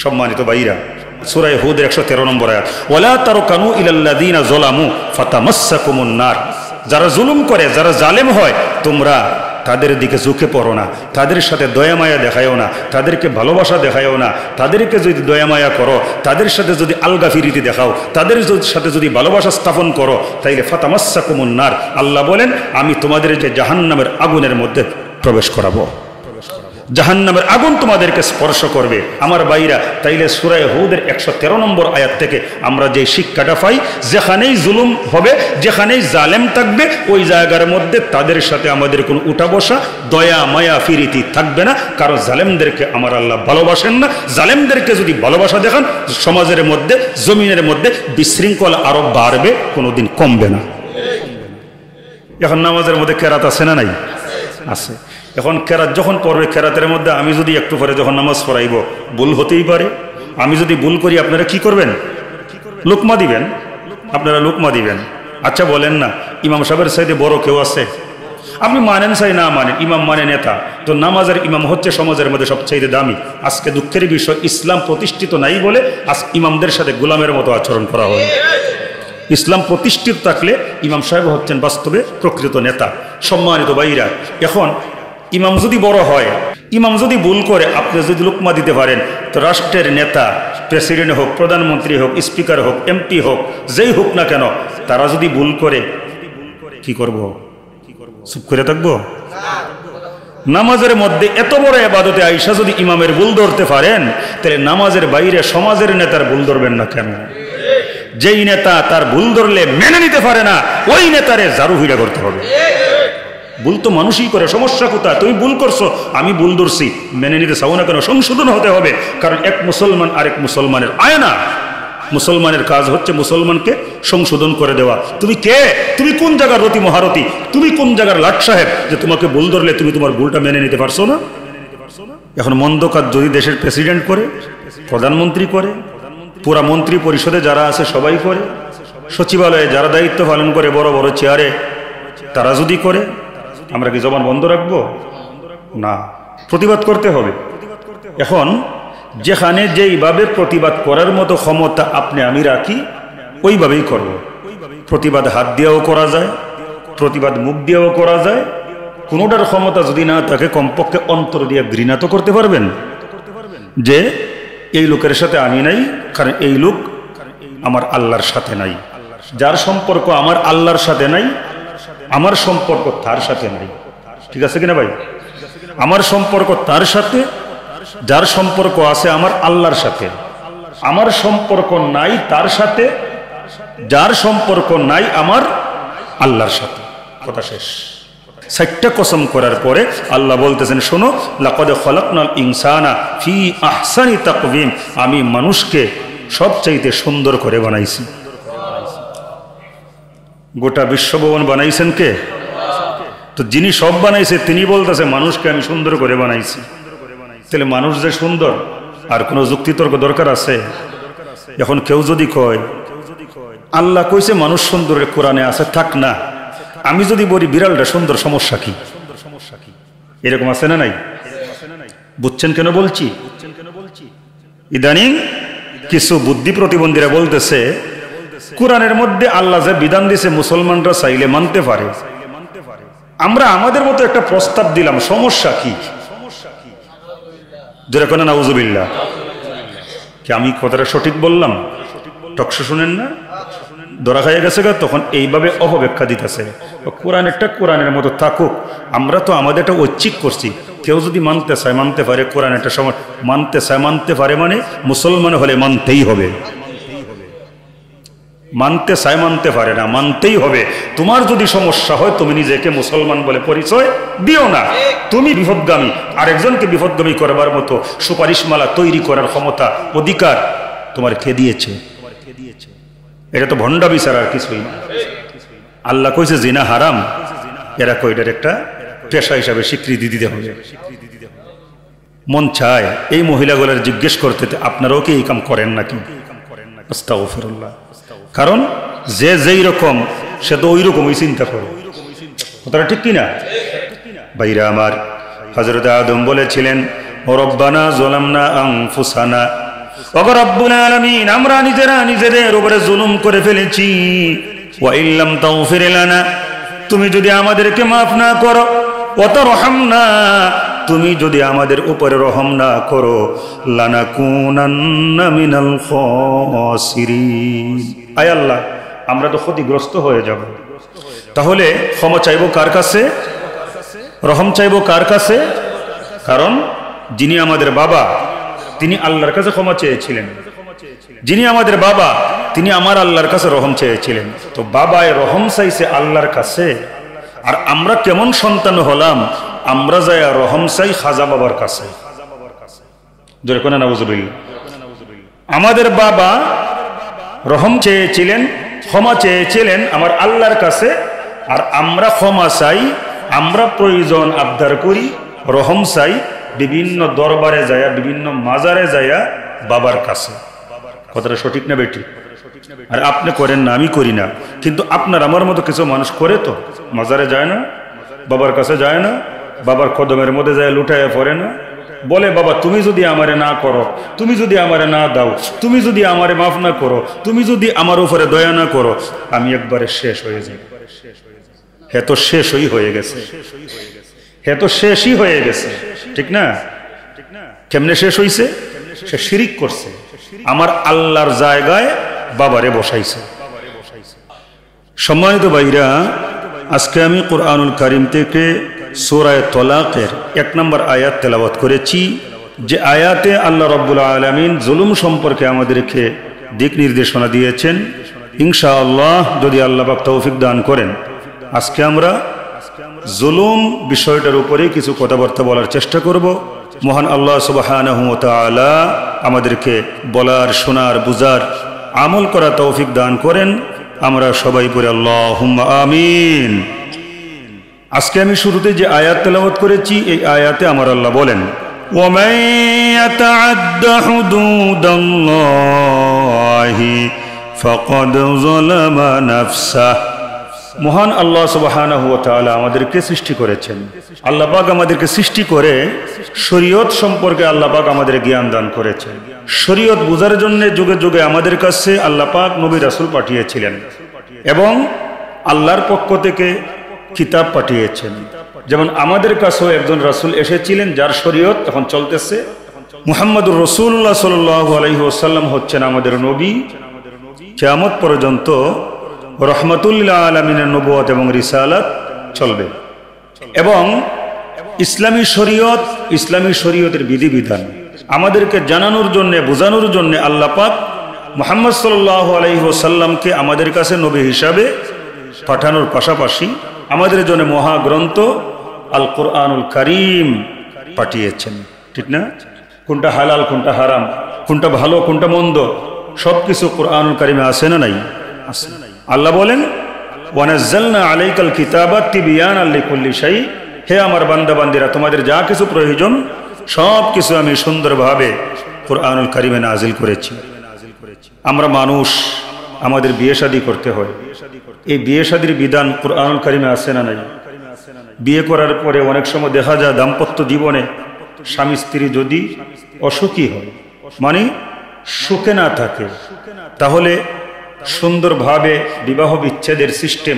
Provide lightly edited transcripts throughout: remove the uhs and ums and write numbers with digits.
সম্মানিত ভাইরা, সূরা হুদের 113 নম্বর আয়াত, ওয়ালা তারকানু ইলাল্লাযিনা যালামু ফাতামাসসাকুমুন নার। যারা জুলুম করে, যারা জালেম হয়, তোমরা তাদের দিকে ঝুঁকে পড়ো না, তাদের সাথে দয়া মায়া দেখায়ও না, তাদেরকে ভালোবাসা দেখায়ও না। তাদেরকে যদি দয়া মায়া করো, তাদের সাথে যদি আলগা ফিরিতি দেখাও, তাদের সাথে যদি ভালোবাসা স্থাপন করো, তাইলে ফাতামাসসাকুমুন নার, আল্লাহ বলেন আমি তোমাদের যে জাহান্নামের আগুনের মধ্যে প্রবেশ করাবো, জাহান্নামের আগুন তোমাদেরকে স্পর্শ করবে। আমার ভাইরা, তাইলে সূরা হুদের 113 নম্বর আয়াত থেকে আমরা যে শিক্ষাটা পাই, যেখানেই জুলুম হবে, যেখানেই জালেম থাকবে, ওই জায়গার মধ্যে তাদের সাথে আমাদের কোনো উঠা বসা, দয়া মায়া ফিরিতি থাকবে না। কারণ জালেমদেরকে আমার আল্লাহ ভালোবাসেন না। জালেমদেরকে যদি ভালোবাসা দেখান, সমাজের মধ্যে, জমিনের মধ্যে বিশৃঙ্খলা আরো বাড়বে, কোনোদিন কমবে না। এখন নামাজের মধ্যে কেরাত আছে না নাই? আছে। এখন কেরাত যখন পড়বে, কেরাতের মধ্যে আমি যদি একটু পরে যখন নামাজ পড়াইব, ভুল হতেই পারে। আমি যদি ভুল করি, আপনারা কি করবেন? লুকমা দিবেন, আপনারা লুকমা দিবেন। আচ্ছা বলেন না, ইমাম সাহেবের চাইতে বড় কেউ আছে? আপনি মানেন চাই না মানেন, ইমাম মানে নেতা, তো নামাজের ইমাম হচ্ছে সমাজের মধ্যে সবচাইতে দামি। আজকে দুঃখের বিষয়, ইসলাম প্রতিষ্ঠিত নাই বলে আজ ইমামদের সাথে গোলামের মতো আচরণ করা হয়। ইসলাম প্রতিষ্ঠিত থাকলে ইমাম সাহেব হচ্ছেন বাস্তবে প্রকৃত নেতা। সম্মানিত ভাইরা, এখন ইমাম যদি বড় হয়, ইমাম যদি ভুল করে, আপনি যদি লুকমা দিতে পারেন, তো রাষ্ট্রের নেতা, প্রেসিডেন্ট হোক, প্রধানমন্ত্রী হোক, স্পিকার হোক, এমপি হোক, যেই হোক না কেন, তারা যদি ভুল করে, কি করব? চুপ করে থাকবো? নামাজের মধ্যে এত বড় ইবাদতে আইসা যদি ইমামের ভুল ধরতে পারেন, তাহলে নামাজের বাইরে সমাজের নেতার ভুল ধরবেন না কেন? যেই নেতা তার ভুল ধরলে মেনে নিতে পারে না, ওই নেতারে ঝাড়ু ভিড়া করতে হবে। ভুল তো মানুষই করে, সমস্যা কোথায়? তুমি ভুল করছো, আমি ভুল ধরছি, মেনে নিতে চাও না কেন? সংশোধন হতে হবে। কারণ এক মুসলমান আরেক মুসলমানের আয়না। মুসলমানের কাজ হচ্ছে মুসলমানকে সংশোধন করে দেওয়া। তুমি কে? তুমি কোন জায়গার রতি মহারতি? তুমি কোন জায়গার লাট সাহেব যে তোমাকে ভুল ধরলে তুমি তোমার ভুলটা মেনে নিতে পারছো না? এখন মন্দ কাজ যদি দেশের প্রেসিডেন্ট করে, প্রধানমন্ত্রী করে, পুরা মন্ত্রী পরিষদে যারা আছে সবাই করে, সচিবালয়ে যারা দায়িত্ব পালন করে, বড় বড় চেয়ারে তারা যদি করে, আমরা কি জবান বন্ধ রাখবো? না, প্রতিবাদ করতে হবে। এখন যেখানে যেইভাবে প্রতিবাদ করার মতো ক্ষমতা আপনি আমি রাখি, ওইভাবেই করব। প্রতিবাদ হাত দিয়েও করা যায়, প্রতিবাদ মুখ দিয়েও করা যায়। কোনোটার ক্ষমতা যদি না থাকে, কমপক্ষে অন্তর দিয়ে ঘৃণা তো করতে পারবেন যে এই লোকের সাথে আমি নাই, কারণ এই লোক আমার আল্লাহর সাথে নাই। যার সম্পর্ক আমার আল্লাহর সাথে নাই, আমার সম্পর্ক তার সাথে নাই। ঠিক আছে কিনা ভাই? আমার সম্পর্ক তার সাথে, যার সম্পর্ক আছে আমার আল্লাহর সাথে। আমার সম্পর্ক নাই তার সাথে, যার সম্পর্ক নাই আমার আল্লাহর সাথে। কথা শেষ। 6টা কসম করার পরে আল্লাহ বলতেছেন, শোনো, লাকাদ খালাকনাল ইনসানা ফি আহসানি তাকওয়িম, আমি মানুষকে সবচাইতে সুন্দর করে বানাইছি। গোটা বিশ্বভবন বানাইছেন কে? তো যিনি সব বানাইছে তিনি বলতেছে মানুষকে আমি সুন্দর করে বানাইছি। তাহলে মানুষ যে সুন্দর, আর কোনো যুক্তিতর্ক দরকার আছে? এখন কেউ যদি কয় আল্লাহ কইছে মানুষ সুন্দর, কোরআনে আছে, থাক না, আমি যদি বলি বিড়ালটা সুন্দর, সমস্যা কি? এরকম আছে না নাই? বুঝছেন কেন বলছি? ইদানিং কিছু বুদ্ধি প্রতিবন্ধীরা বলতেছে কোরআনের মধ্যে আল্লাহ যে বিধান দিছে মুসলমানরা চাইলে মানতে পারে, আমরা আমাদের মতো একটা প্রস্তাব দিলাম, সমস্যা কি? যেরকম নাউজুবিল্লাহ। কি আমি কথাটা সঠিক বললাম? টকশো শুনেন না? ধরা খাইয়া গেছে গা, তখন এইভাবে অপব্যাখ্যা দিতেছে। কোরআনেরটা কোরআনের মতো থাকুক, আমরা তো আমাদেরটা ঐচ্ছিক করছি। কেউ যদি মানতে চায় মানতে পারে, কোরআনেরটা সময় মানতে চায় মানতে পারে, মানে মুসলমান হলে মানতেই হবে। মানতে চায় মানতে পারে না, মানতেই হবে। তোমার যদি সমস্যা হয়, তুমি নিজেকে মুসলমান বলে পরিচয় দিও না। তুমি বিপদগামী, আরেকজনকে বিপদগামী করবার মতো সুপারিশমালা তৈরি করার ক্ষমতা, অধিকার তোমার কে দিয়েছে? এটা তো ভণ্ডা বিচার, আর কিছুই না। আল্লাহ কইছে জিনা হারাম, এরা কইটার একটা পেশা হিসাবে স্বীকৃতি দিতে হবে। মন চায় এই মহিলাগুলোর জিজ্ঞেস করতে, আপনারাও কি এই কাম করেন নাকি? আস্তাগফিরুল্লাহ। কারণ যে যেই রকম সে তো ওই রকমই চিন্তা করে। কথাটা ঠিক কিনা ভাইরা আমার? হযরত আদম বলেছিলেন, রব্বানা যালামনা আনফুসানা ওগো রব্বুল আলামিন, আমরা নিজেরা নিজেদের উপরে জুলুম করে ফেলেছি। ওয়া ইল্লাম তাগফির লানা, তুমি যদি আমাদেরকে মাফ না করো, ওয়া তারহামনা, তুমি যদি আমাদের উপরে রহম না করো, লানাকুনান্না মিনাল খাসিরিন। আয় আল্লাহ, আমরা তো ক্ষতিগ্রস্ত হয়ে যাব। তাহলে ক্ষমা চাইবো কার কাছে? রহম চাইবো কার কাছে? কারণ যিনি আমাদের বাবা, তিনি আল্লাহর কাছে ক্ষমা চেয়েছিলেন। যিনি আমাদের বাবা, তিনি আমার আল্লাহর কাছে রহম চেয়েছিলেন। তো বাবায় রহম চাইছে আল্লাহর কাছে, আর আমরা কেমন সন্তান হলাম? আমরা যাই রহম চাই খাজা বাবার কাছে। জোরে কোন নাউজুবিল্লাহ। আমাদের বাবা রহম চেয়েছিলেন, ক্ষমা চেয়েছিলেন আমার আল্লাহর কাছে, আর আমরা ক্ষমা চাই, আমরা প্রয়োজন আবদার করি, রহম চাই বিভিন্ন দরবারে যায়া, বিভিন্ন মাজারে যায়া বাবার কাছে। কথাটা সঠিক না বেটি? আর আপনি করেন না, আমি করি না, কিন্তু আপনার আমার মতো কিছু মানুষ করে। তো মাজারে যায় না, বাবার কাছে যায় না, বাবার কদমের মধ্যে যায় লুটাইয়া পড়ে না, বলে বাবা তুমি যদি আমারে না করো, তুমি যদি আমারে না দাও, তুমি যদি আমারে মাফ না করো, তুমি যদি আমার উপরে দয়া না করো, আমি একবারে শেষ হয়ে যাই। হে তো শেষই হয়ে গেছে, হে তো শেষই হয়ে গেছে, ঠিক না? কেমনে শেষ হইছে? সে শিরিক করছে, আমার আল্লাহর জায়গায় বাবারে বসাইছে। সম্মানিত ভাইরা, আজকে আমি কুরআনুল কারীম থেকে সূরা তলাকের 1 নম্বর আয়াত তেলাওয়াত করেছি, যে আয়াতে আল্লাহ রাব্বুল আলামিন জুলুম সম্পর্কে আমাদেরকে দিক নির্দেশনা দিয়েছেন। ইনশাআল্লাহ যদি আল্লাহ পাক তৌফিক দান করেন, আজকে আমরা জুলুম বিষয়টার উপরে কিছু কথাবার্তা বলার চেষ্টা করব। মহান আল্লাহ সুবহানাহু ওয়া তাআলা আমাদেরকে বলার, শোনার, বুঝার, আমল করা তৌফিক দান করেন। আমরা সবাই পড়ি আল্লাহুম্মা আমিন। আজকে আমি শুরুতে যে আয়াত তেলাওয়াত করেছি, এই আয়াতে আমার আল্লাহ বলেন, ওয়া মান ইয়াতাআদ্দা হুদুদাল্লাহি ফাকাদ যালামা নাফসাহ। মহান আল্লাহ সুবহানাহু ওয়া তাআলা আমাদেরকে সৃষ্টি করেছেন। আল্লাহ পাক আমাদেরকে সৃষ্টি করে শরীয়ত সম্পর্কে আল্লাহ পাক আমাদের জ্ঞান দান করেছেন। শরীয়ত বোঝার জন্য যুগে যুগে আমাদের কাছে আল্লাহ পাক নবী রাসূল পাঠিয়েছিলেন, এবং আল্লাহর পক্ষ থেকে কিতাব পাঠিয়েছেন। যেমন আমাদের কাছেও একজন রাসূল এসেছিলেন, যার শরীয়ত এখন চলতেছে। মুহাম্মদুর রাসূলুল্লাহ সাল্লাল্লাহু আলাইহি ওয়াসাল্লাম হচ্ছেন আমাদের নবী। কিয়ামত পর্যন্ত রহমাতুল লিল আলামিনের নবুয়ত এবং রিসালাত চলবে। এবং ইসলামী শরীয়ত, ইসলামী শরীয়তের বিধিবিধান আমাদেরকে জানানোর জন্য, বোঝানোর জন্য আল্লাহ পাক মুহাম্মদ সাল্লাল্লাহু আলাইহি ওয়াসাল্লামকে আমাদের কাছে নবী হিসাবে পাঠানোর পাশাপাশি আমাদের জন্য মহাগ্রন্থ আল কুরআনুল কারীম পাঠিয়েছেন, ঠিক না? কোনটা হালাল, কোনটা হারাম, কোনটা ভালো, কোনটা মন্দ, সবকিছু কুরআনুল কারীমে আছে না নাই? আছে। আল্লাহ বলেন, ওয়া নাযালনা আলাইকাল কিতাবা তিবয়ানাল লিকুল্লি শাই। হে আমার বান্দা বান্দিরা, তোমাদের যা কিছু প্রয়োজন সব কিছু আমি সুন্দরভাবে কুরআনুল কারীমে নাজিল করেছি। আমরা মানুষ, আমাদের বিয়ে শাদী করতে হয়। এই বিয়ে শাদীর বিধান কুরআনুল কারীমে আছে না নাই? বিয়ে করার পরে অনেক সময় দেখা যায় দাম্পত্য জীবনে স্বামী স্ত্রী যদি অসুখী হয়, মানে সুখে না থাকে, তাহলে সুন্দরভাবে বিবাহ বিচ্ছেদের সিস্টেম,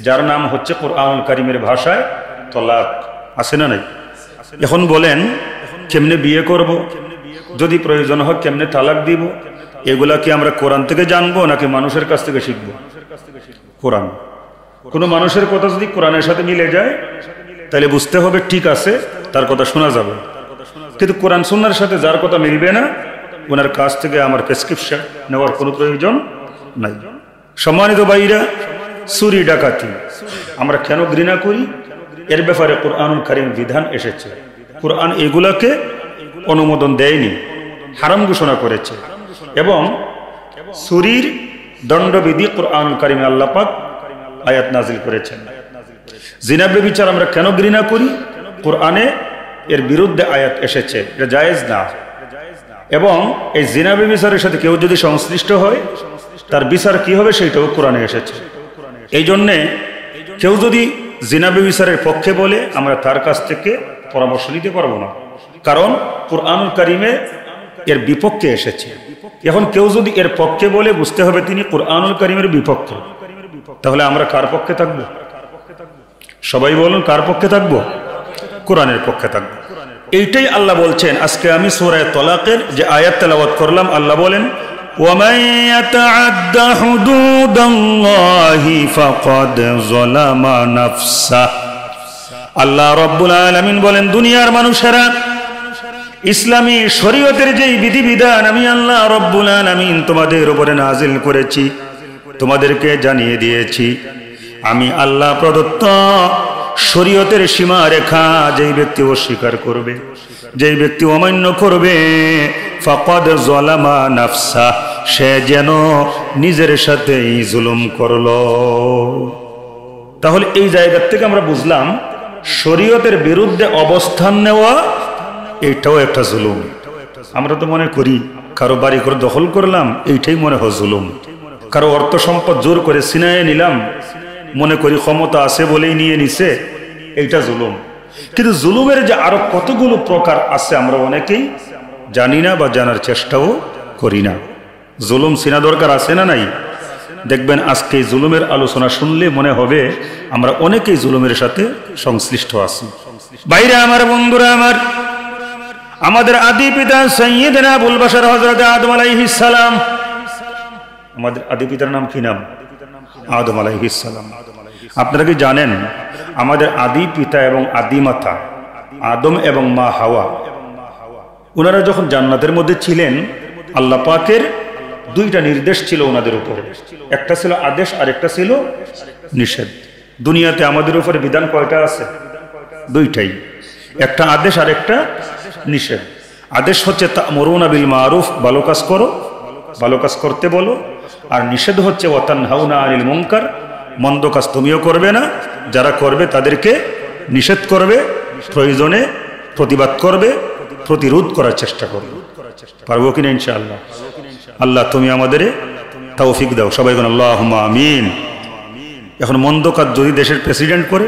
যার নাম হচ্ছে কুরআনুল কারীমের ভাষায় তলাক, আছে না নাই? এখন বলেন কেমনে বিয়ে করব, যদি প্রয়োজন হয় কেমনে তালাক দিব, এগুলা কি আমরা কোরআন থেকে জানবো নাকি মানুষের কাছ থেকে শিখবো? কোরআন। কোনো মানুষের কথা যদি কোরআনের সাথে মিলে যায় তাহলে বুঝতে হবে ঠিক আছে, তার কথা শোনা যাবে। কিন্তু কোরআন সুন্নাহর সাথে যার কথা মিলবে না, ওনার কাছ থেকে আমার প্রেসক্রিপশন নেওয়ার কোনো প্রয়োজন নাই। সম্মানিত ভাইরা, চুরি ডাকাতি আমরা কেন ঘৃণা করি? এর ব্যাপারে কুরআনুল কারীম বিধান এসেছে। কুরআন এগুলাকে অনুমোদন দেয়নি, হারাম ঘোষণা করেছে। এবং চুরির দণ্ডবিধি কুরআনুল কারীমে আল্লাহ পাক আয়াত নাজিল করেছেন। জিনা ব্যভিচার আমরা কেন ঘৃণা করি? কুরআনে এর বিরুদ্ধে আয়াত এসেছে, এটা জায়েজ না। এবং এই জিনা ব্যভিচারের সাথে কেউ যদি সংশ্লিষ্ট হয়, তার বিচার কি হবে সেটাও কোরআনে এসেছে। এই জন্যে কেউ যদি জিনা ব্যভিচারের পক্ষে বলে, আমরা তার কাছ থেকে পরামর্শ নিতে পারবো না। কারণ কুরআনুল কারীমে এর বিপক্ষে এসেছে। এখন কেউ যদি এর পক্ষে বলে, বুঝতে হবে তিনি কুরআনুল কারীমের বিপক্ষে। তাহলে আমরা কার পক্ষে থাকব? সবাই বলুন, কার পক্ষে থাকব? কোরআনের পক্ষে থাকব। এইটাই আল্লাহ বলছেন। আজকে আমি সূরা তালাকের যে আয়াত তেলাওয়াত করলাম, আল্লাহ বলেন ওয়ামান ইয়াতাআদ্দা হুদুদাল্লাহি ফাকাদ যালামা নাফসাহ। আল্লাহ রাব্বুল আলামিন বলেন, দুনিয়ার মানুষেরা, ইসলামী শরীয়তের যেই বিধিবিধান আমি আল্লাহ রাব্বুল আলামিন তোমাদের উপরে নাজিল করেছি, তোমাদেরকে জানিয়ে দিয়েছি, আমি আল্লাহ প্রদত্ত শরীয়তের সীমা রেখা যেই ব্যক্তি অস্বীকার করবে, যেই ব্যক্তি অমান্য করবে, ফাকাদ যালামা নাফসা, সে যেন নিজের সাথেই জুলুম করলো। তাহলে এই জায়গা থেকে আমরা বুঝলাম শরীয়তের বিরুদ্ধে অবস্থান নেওয়া এইটাও একটা জুলুম। আমরা তো মনে করি কারো বাড়ি করে দখল করলাম, এইটাই মনে হয় জুলুম। কারো অর্থ সম্পদ জোর করে ছিনিয়ে নিলাম, মনে করি ক্ষমতা আছে বলেই নিয়ে নিছে, এইটা জুলুম। কিন্তু জুলুমের যে আরো কতগুলো প্রকার আছে আমরা অনেকেই জানি না বা জানার চেষ্টাও করি না। জুলুম চিনা দরকার আছে না নাই? দেখবেন আজকে জুলুমের আলোচনা শুনলে মনে হবে আমরা অনেকেই জুলুমের সাথে সংশ্লিষ্ট আছি। বাইরে আমার বন্ধুরা, আমাদের আদি পিতা সাইয়্যিদনা আবুল বাশার হযরত আদম আলাইহিস সালাম, আমাদের আদি পিতার নাম কি নাম? আদম আলাইহিস সালাম। আপনারা কি জানেন আমাদের আদি পিতা এবং আদি মাতা আদম এবং মা হাওয়া, ওনারা যখন জান্নাতের মধ্যে ছিলেন, আল্লাহ পাকের দুইটা নির্দেশ ছিল ওনাদের উপরে। একটা ছিল আদেশ আর একটা ছিল নিষেধ। দুনিয়াতে আমাদের উপরে বিধান কয়টা আছে? দুইটাই, একটা আদেশ আর একটা নিষেধ। আদেশ হচ্ছে তা'মুরুনা বিল মারুফ, ভালো কাজ করো, ভালো কাজ করতে বলো। আর নিষেধ হচ্ছে ওয়া তানহাউনা আনিল মুনকার, মন্দ কাজ তুমিও করবে না, যারা করবে তাদেরকে নিষেধ করবে, প্রয়োজনে প্রতিবাদ করবে, প্রতিরোধ করার চেষ্টা করবে। পারবো কিনা ইনশাআল্লাহ? আল্লাহ তুমি আমাদের তৌফিক দাও। সবাই বলেন আল্লাহুম্মা আমিন। এখন মন্দ কাজ যদি দেশের প্রেসিডেন্ট করে,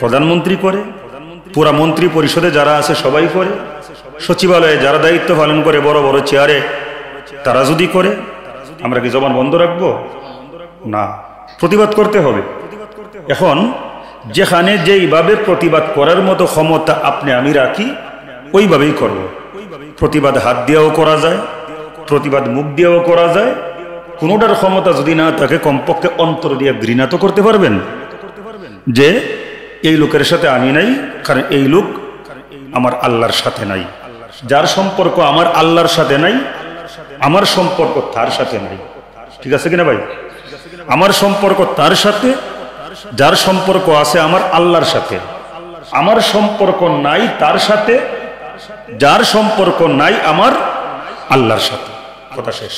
প্রধানমন্ত্রী করে, পুরা মন্ত্রী পরিষদে যারা আছে সবাই করে, সচিবালয়ে যারা দায়িত্ব পালন করে বড় বড় চেয়ারে তারা যদি করে, আমরা কি জবান বন্ধ রাখবো? না, প্রতিবাদ করতে হবে। এখন যেখানে যেইভাবে প্রতিবাদ করার মতো ক্ষমতা আপনি আমি রাখি, ওইভাবেই করব। প্রতিবাদ হাত দিয়েও করা যায়, প্রতিবাদ মুখ দিয়েও করা যায়। কোনোটার ক্ষমতা যদি না থাকে, কমপক্ষে অন্তর দিয়ে ঘৃণা তো করতে পারবেন যে এই লোকের সাথে আমি নাই, কারণ এই লোক আমার আল্লাহর সাথে নাই। যার সম্পর্ক আমার আল্লাহর সাথে নাই, আমার সম্পর্ক তার সাথে নাই। ঠিক আছে কিনা ভাই? আমার সম্পর্ক তার সাথে, যার সম্পর্ক আছে আমার আল্লাহর সাথে। আমার সম্পর্ক নাই তার সাথে, যার সম্পর্ক নাই আমার আল্লাহর সাথে। কথা শেষ।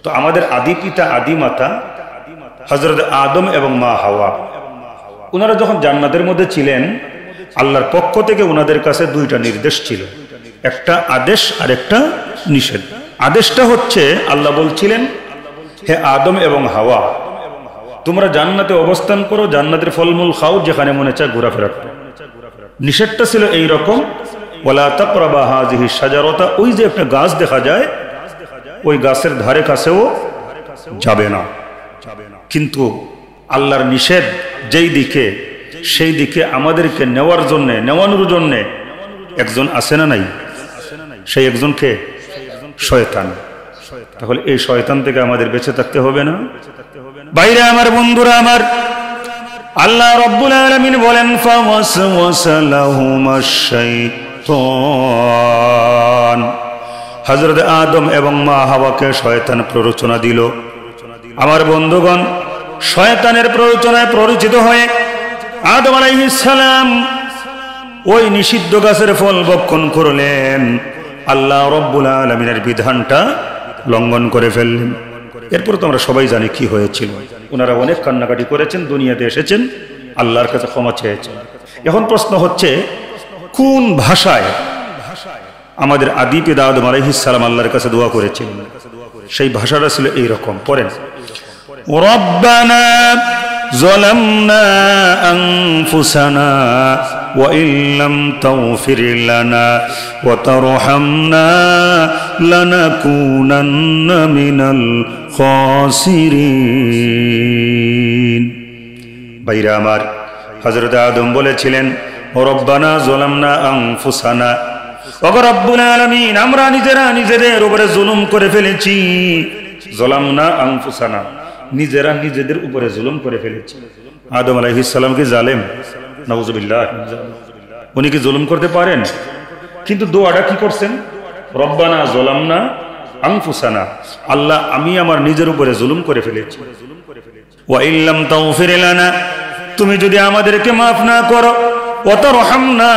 তো আমাদের আদি পিতা আদি মাতা হযরত আদম এবং মা হাওয়া, ওনারা যখন জান্নাতের মধ্যে ছিলেন, আল্লাহর পক্ষ থেকে ওনাদের কাছে দুইটা নির্দেশ ছিল, একটা আদেশ আর একটা নিষেধ। আদেশটা হচ্ছে আল্লাহ বলছিলেন, হে আদম এবং হাওয়া, তোমরা জান্নাতে অবস্থান করো, জান্নাতের ফলমূল খাও, যেখানে মনে চায় ঘোরাফেরা করো। নিষেধটা ছিল এই রকম, ওয়ালা তাকরাবা হাযিহি শাজারাতা, ওই যে একটা গাছ দেখা যায়, ওই গাছের ধারে কাছেও যাবে না। কিন্তু আল্লাহর নিষেধ যেই দিকে, সেই দিকে আমাদেরকে নেওয়ার জন্য, নেওয়ানোর জন্য একজন আছে না নাই? সেই একজনকে শয়তান। তাহলে এই শয়তান থেকে আমাদের বেঁচে থাকতে হবে না? বাইরে আমার বন্ধুরা, আমার আল্লাহ রাব্বুল আলামিন বলেন, ফাওয়াসওয়াসা লাহুমাশ শাইতান, হযরত আদম এবং মা হাওয়াকে শয়তান প্ররোচনা দিল। আমার বন্ধুগণ, শয়তানের প্ররোচনায় প্ররোচিত হয়ে আদম আলাইহিস সালাম ওই নিষিদ্ধ গাছের ফল ভক্ষণ করলেন। আল্লাহ রাব্বুল আলামিনের বিধানটা লঙ্ঘন করে ফেললেন। এরপর তো আমরা সবাই জানি কি হয়েছিল। ওনারা অনেক কান্নাকাটি করেছেন, দুনিয়াতে এসেছেন, আল্লাহর কাছে ক্ষমা চেয়েছেন। এখন প্রশ্ন হচ্ছে, কোন ভাষায় আমাদের আদি পিতা আদম আলাইহিস সালাম আল্লাহর কাছে দোয়া করেছিলেন? সেই ভাষাটা ছিল এইরকম, পড়েন, রব্বানা যালামনা আনফুসানা وإن لم تغفر لنا وترحمنا لنكونن من الخاسرين ভাইরা আমার হযরত আদম বলেছিলেন রব্বানা যালামনা আনফুসানা ওগো রব্বুল আলামিন আমরা নিজেদের উপরে জুলুম করে ফেলেছি যালামনা আনফুসানা নিজেরা নিজেদের উপরে জুলুম করে ফেলেছি আদম আলাইহিস সালাম কি জালেম নাউজুবিল্লাহ উনি কি জুলুম করতে পারেন কিন্তু দোয়াটা কি করছেন রব্বানা যালামনা আনফুসানা আল্লাহ আমি আমার নিজের উপরে জুলুম করে ফেলেছি ওয়া ইল্লাম তাগফির লানা তুমি যদি আমাদেরকে maaf না করো ওয়া তারহামনা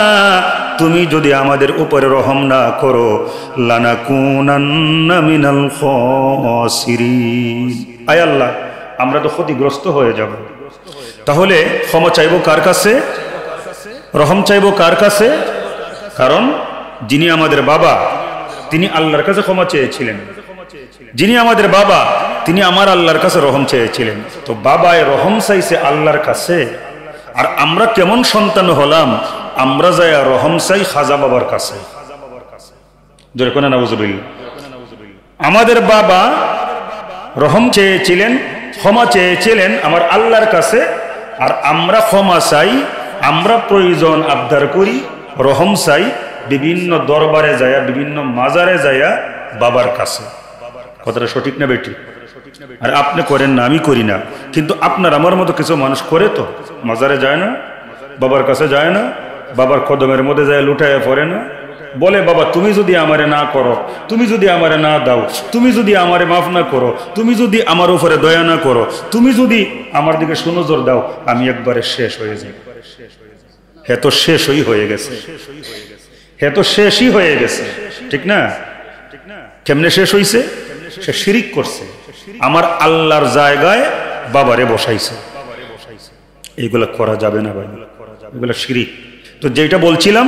তুমি যদি আমাদের উপরে রহম না করো লানাকুনান্না মিনাল খাসিরিন আয় আল্লাহ আমরা তো ক্ষতিগ্রস্ত হয়ে যাব তাহলে ক্ষমা চাইবো কার কাছে রহম চাইবো কার কাছে কারণ যিনি আমাদের বাবা তিনি আল্লাহর কাছে ক্ষমা চেয়েছিলেন যিনি আমাদের বাবা তিনি আমার আল্লাহর কাছে রহম চেয়েছিলেন তো বাবায় রহম চাইছে আল্লাহর কাছে আর আমরা কেমন সন্তান হলাম আমরা যাই রহম চাই খাজা বাবার কাছে জোরে কোন নাউজুবিল্লাহ আমাদের বাবা রহম চেয়েছিলেন ক্ষমা চেয়েছিলেন আমার আল্লাহর কাছে আর আমরা ক্ষমা চাই আমরা প্রয়োজন আবদার করি রহম চাই বিভিন্ন দরবারে যায় বিভিন্ন মাজারে যায় বাবার কাছে কথাটা সঠিক না বেটি আর আপনি করেন না আমি করি না কিন্তু আপনার আমার মতো কিছু মানুষ করে তো মাজারে যায় না বাবার কাছে যায় না বাবার কদমের মধ্যে যায় লুটায় পড়ে না বলে বাবা তুমি যদি আমারে না করো তুমি যদি আমারে না দাও তুমি যদি আমারে মাফ না করো তুমি যদি আমার উপরে দয়া না করো তুমি যদি আমার দিকে সুনজর দাও আমি একবারে শেষ হয়ে যাই হে তো শেষই হয়ে গেছে হে তো শেষই হয়ে গেছে ঠিক না কেমনে শেষ হইছে সে শিরিক করছে আমার আল্লাহর জায়গায় বাবারে বসাইছে এইগুলা করা যাবে না ভাই এগুলা শিরিক তো যেটা বলছিলাম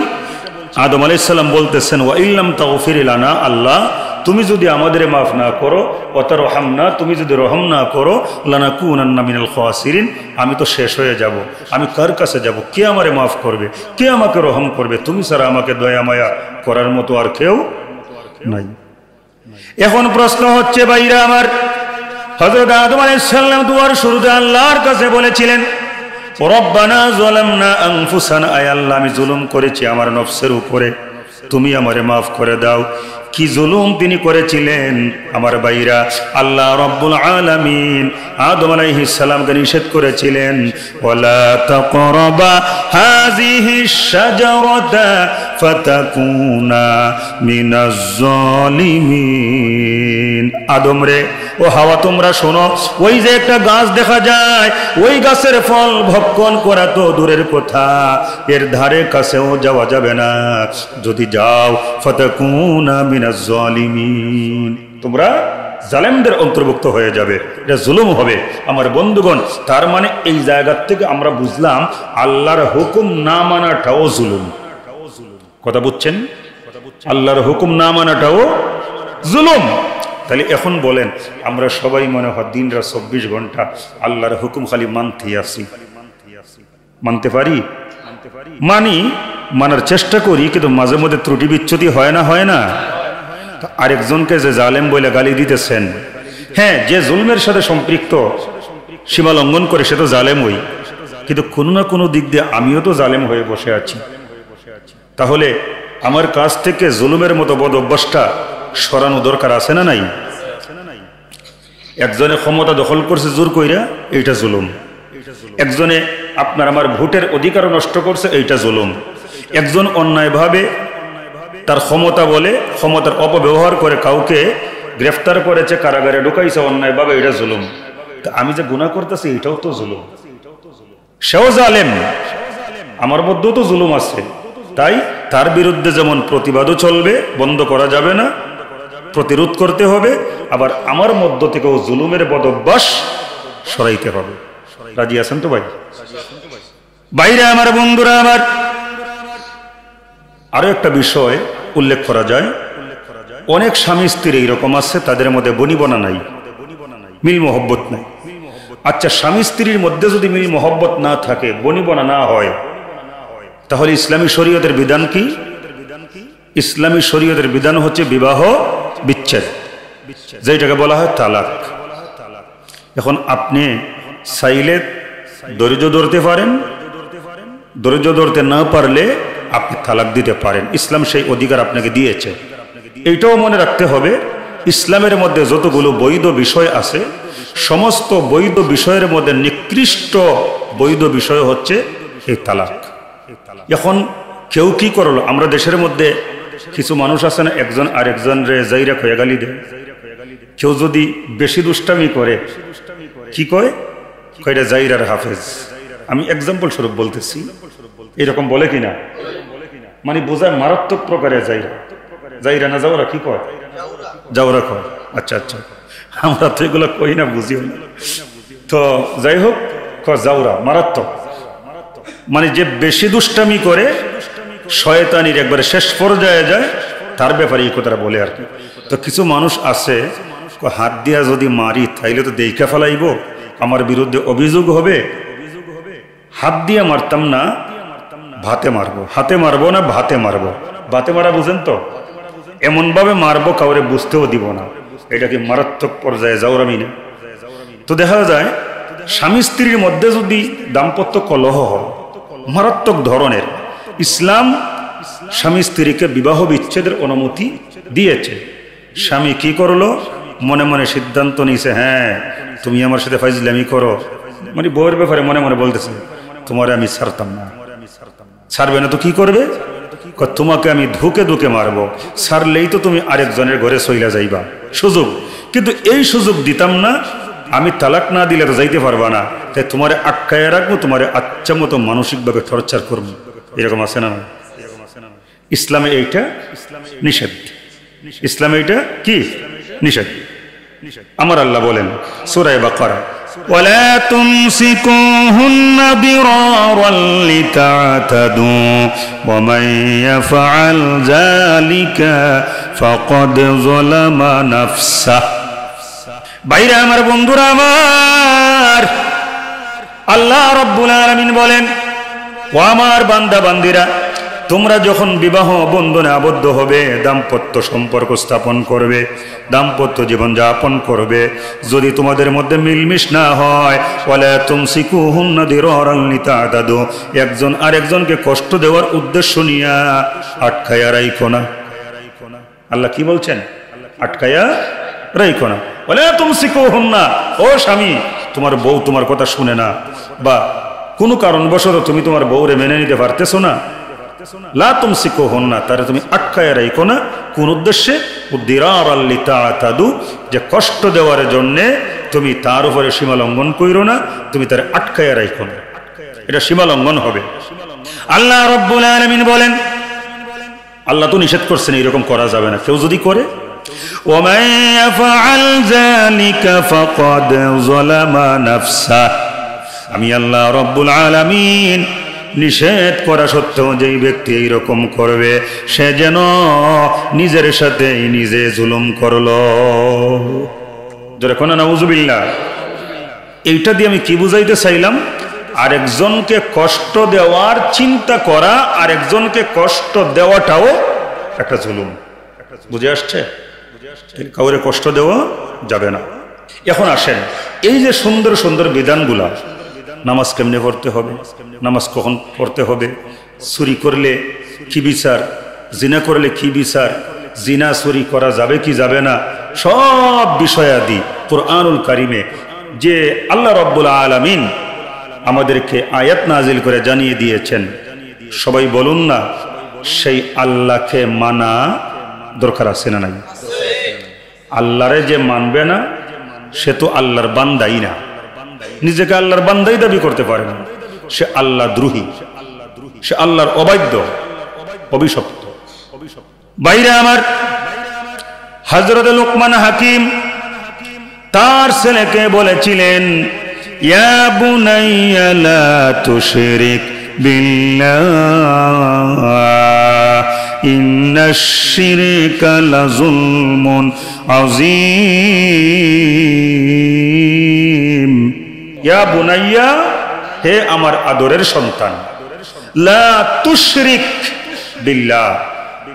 আদম আলাইহিস সালাম বলতেছেন ওয়া ইল্লাম তাগফির লানা আল্লাহ তুমি যদি আমাদের মাফ না করো ওয়া তারহামনা তুমি যদি রহম না করো লানাকুনান্না মিনাল খাসিরিন আমি তো শেষ হয়ে যাব আমি কার কাছে যাব কে আমারে মাফ করবে কে আমাকে রহম করবে তুমি ছাড়া আমাকে দয়া মায়া করার মতো আর কেউ নাই এখন প্রশ্ন হচ্ছে ভাইরা আমার হযরত আদম আলাইহিস সালাম দুয়ার শুরুতে আল্লাহর কাছে বলেছিলেন রব্বানা যালামনা আনফুসানা আয় আল্লাহ আমি জুলুম করেছি আমার নফসের উপরে তুমি আমারে maaf করে দাও কি জুলুম তিনি করেছিলেন আমার ভাইরা আল্লাহ রাব্বুল আলামিন আদম আলাইহিস সালামকে নিষেধ করেছিলেন ওয়ালা তাকরাবা হাযিহিশ শাজারাতা ফাতাকুনা মিনাজ জালিমিন আদম রে ও হাওয়া তোমরা শোনো ওই যে একটা গাছ দেখা যায় ওই গাছের ফল ভক্ষণ করা তো দূরের কথা এর ধারে কাছেও যাওয়া যাবে না যদি যাও ফাতাকুনা মিনাজ জালিমিন তোমরা জালেমদের অন্তর্ভুক্ত হয়ে যাবে এটা জুলুম হবে আমার বন্ধুগণ তার মানে এই জায়গা থেকে আমরা বুঝলাম আল্লাহর হুকুম না মানাটাও জুলুম কথা বুঝছেন আল্লাহর হুকুম না মানাটাও জুলুম তাহলে এখন বলেন আমরা সবাই মনে হয় দিনরা 24 ঘন্টা আল্লাহর হুকুম খালি মানতেই আসি মানতে পারি মানার চেষ্টা করি কিন্তু মাঝে মধ্যে ত্রুটি বিচ্যুতি হয় না আরেকজনকে যে জালেম বলে গালি দিতেছেন হ্যাঁ যে জুলমের সাথে সম্পৃক্ত সীমা লঙ্ঘন করে সে তো জালেম হই কিন্তু কোনো না কোনো দিক দিয়ে আমিও তো জালেম হয়ে বসে আছি তাহলে আমার কাছ থেকে জুলুমের মতো বদ অভ্যাসটা সরানো দরকার আছে না নাই একজনে ক্ষমতা দখল করছে জোর কইরা এইটা জুলুম একজনে আপনার আমার ভোটের অধিকার নষ্ট করছে এইটা জুলুম একজন অন্যায়ভাবে তার ক্ষমতা বলে ক্ষমতার অপব্যবহার করে কাউকে গ্রেফতার করেছে কারাগারে ঢুকাইছে অন্যায়ভাবে এটা জুলুম আমি যে গুনাহ করতেছি এটাও তো জুলুম সেও জালেম আমার মধ্যেও তো জুলুম আছে তাই তার বিরুদ্ধে যেমন প্রতিবাদও চলবে বন্ধ করা যাবে না প্রতিরোধ করতে হবে আবার আমার মধ্য থেকেও জুলুমের বদঅভ্যাস সরাইতে হবে রাজি আছেন তো ভাই বাইরে আমার বন্ধুরা আমার আরো একটা বিষয় উল্লেখ করা যায় অনেক স্বামী স্ত্রী এইরকম আছে তাদের মধ্যে বনিবনা নাই মিল মহব্বত নাই আচ্ছা স্বামী স্ত্রীর মধ্যে যদি মিল মহব্বত না থাকে বনিবনা না হয় তাহলে ইসলামী শরীয়তের বিধান কি? ইসলামী শরীয়তের বিধান হচ্ছে বিবাহ বিচ্ছেদ, যেটাকে বলা হয় তালাক। এখন আপনি চাইলে ধৈর্য ধরতে পারেন, ধৈর্য ধরতে না পারলে আপনি তালাক দিতে পারেন। ইসলাম সেই অধিকার আপনাকে দিয়েছে। এইটাও মনে রাখতে হবে, ইসলামের মধ্যে যতগুলো বৈধ বিষয় আছে, সমস্ত বৈধ বিষয়ের মধ্যে নিকৃষ্ট বৈধ বিষয় হচ্ছে এই তালাক। এখন কেউ কি করলো, আমরা দেশের মধ্যে কিছু মানুষ আছে না, একজন আরেকজন রে জাইরা খয়া গালি দেয়। কেউ যদি বেশি দুষ্টামি করে কি কয়, কয়টা জাইরার হাফেজ। আমি এক্সাম্পল স্বরূপ বলতেছি, এরকম বলে কিনা, মানে বোঝায় মারাত্মক প্রকারে জাইরা। জাইরা না যাওরা কি কয়, যাওরা কয়। আচ্ছা আচ্ছা, আমরা তো এগুলো কই না, বুঝিও না। তো যাই হোক, যাওরা মারাত্মক, মানে যে বেশি দুষ্টামি করে শয়তানির একবারে শেষ পর্যায়ে যায়, তার ব্যাপারে এই কথাটা বলে আর কি। তো কিছু মানুষ আছে, হাত দিয়া যদি মারি তাইলে তো দেখা ফেলাইব, আমার বিরুদ্ধে অভিযোগ হবে। হাত দিয়ে মারতাম না, ভাতে মারবো। হাতে মারবো না, ভাতে মারবো। ভাতে মারা বুঝেন তো, এমন ভাবে মারবো কাউরে বুঝতেও দিব না। এটা কি মারাত্মক পর্যায়ে যাওরামি না? তো দেখা যায় স্বামী স্ত্রীর মধ্যে যদি দাম্পত্য কলহ হয় মারাত্মক ধরনের, ইসলাম স্বামী স্ত্রীকে বিবাহ বিচ্ছেদের অনুমতি দিয়েছে। স্বামী কি করলো, মনে মনে সিদ্ধান্ত নিয়েছে, হ্যাঁ তুমি আমার সাথে ফাইজলামি করো, মানে বউয়ের ব্যাপারে মনে মনে বলতেছে, তোমার আমি ছাড়তাম না। ছাড়বে না তো কি করবে, তোমাকে আমি ধুকে ধুকে মারবো, ছাড়লেই তো তুমি আরেকজনের ঘরে চইলা যাইবা। সুযোগ, কিন্তু এই সুযোগ দিতাম না, আমি তালাক না দিলে তো যাইতে পারবা না, তাই তোমারে আটকায় রাখবো, তোমারে আচ্ছা মতো মানসিকভাবে টর্চার করবো। এরকম আছে না? ইসলামে এইটা নিষেধ। ইসলামে এইটা কি নিষেধ? আমার আল্লাহ বলেন সূরা বাকারা, ওয়ালা তুমসিকুহুন্না বিরারান লিতা'তাদু ওয়া মান ইয়াফআল যালিকা ফাকাদ যালামা নাফসাহ। ভাইরা আমার, বন্ধুরা আমার, আল্লাহ রাব্বুল আলামিন বলেন, ও আমার বান্দা বান্দিরা, তোমরা যখন বিবাহ বন্ধনে আবদ্ধ হবে, দাম্পত্য সম্পর্ক স্থাপন করবে, দাম্পত্য জীবন যাপন করবে, যদি তোমাদের মধ্যে মিলমিশ না হয়, ওয়ালা তুমসিকুহুন্না দিরারান লিতা'তাদু, একজন আরেকজনকে কষ্ট দেওয়ার উদ্দেশ্য নিয়ে আটকায়া রাখো না। আল্লাহ কি বলছেন? আটকায়া রাখো না। ওয়ালা তুমসিকুহুন্না, ও স্বামী, তোমার বউ তোমার কথা শুনে না, বা কোনো কারণবশত তুমি তোমার বউরে মেনে নিতে পারতেছো না, লা তুমসিকুহুন্না, তারে তুমি আটকায় রাখো না। কোন উদ্দেশ্যে? দিরারান লিতা'তাদু, যে কষ্ট দেওয়ার জন্য তুমি তার উপরে সীমা লঙ্ঘন কইরো না, তুমি তারে আটকায় রাখো না, এটা সীমা লঙ্ঘন হবে। আল্লাহ রাব্বুল আলামিন বলেন, আল্লাহ তো নিষেধ করছেন এরকম করা যাবে না। কেউ যদি করে, ওয়া মান ইয়াফআল যালিকা ফাকাদ যালামা নাফসাহ, আমি আল্লাহ রাব্বুল আলামিন নিষেধ করা সত্ত্বেও যেই ব্যক্তি এইরকম করবে, সে যেন নিজের সাথে নিজে জুলুম করলো। যখন নাউযুবিল্লাহ। এইটা দিয়ে আমি কি বুঝাইতে চাইলাম? আরেকজনকে কষ্ট দেওয়ার চিন্তা করা, আরেকজনকে কষ্ট দেওয়াটাও একটা জুলুম। বুঝে আসছে? কাউরে কষ্ট দেওয়া যাবে না। এখন আসেন, এই যে সুন্দর সুন্দর বিধানগুলা, নামাজ কেমনে পড়তে হবে, নামাজ কখন পড়তে হবে, চুরি করলে কি বিচার, জিনা করলে কি বিচার, জিনা চুরি করা যাবে কি যাবে না, সব বিষয়াদি কুরআনুল কারিমে যে আল্লাহ রাব্বুল আলামিন আমাদেরকে আয়াত নাজিল করে জানিয়ে দিয়েছেন। সবাই বলুন না, সেই আল্লাহকে মানা দরকার আছে না নাই? আল্লাহরে যে মানবে না সে তো আল্লাহর বান্দাই না, নিজেকে আল্লাহর বান্দাই দাবি করতে পারে না, সে আল্লাহ দ্রোহী, সে আল্লাহর অবাধ্য, অভিশপ্ত। বাইরে আমার, হযরত লুকমান হাকিম তার ছেলেকে বলেছিলেন, ইয়া বুনাইয়া লা তুশরিক বিল্লাহ ইন্নাশ শিরকা লাযুলমুন আযীম। ইয়া বুনাইয়া, হে আমার আদরের সন্তান, লা তুশরিক বিল্লাহ,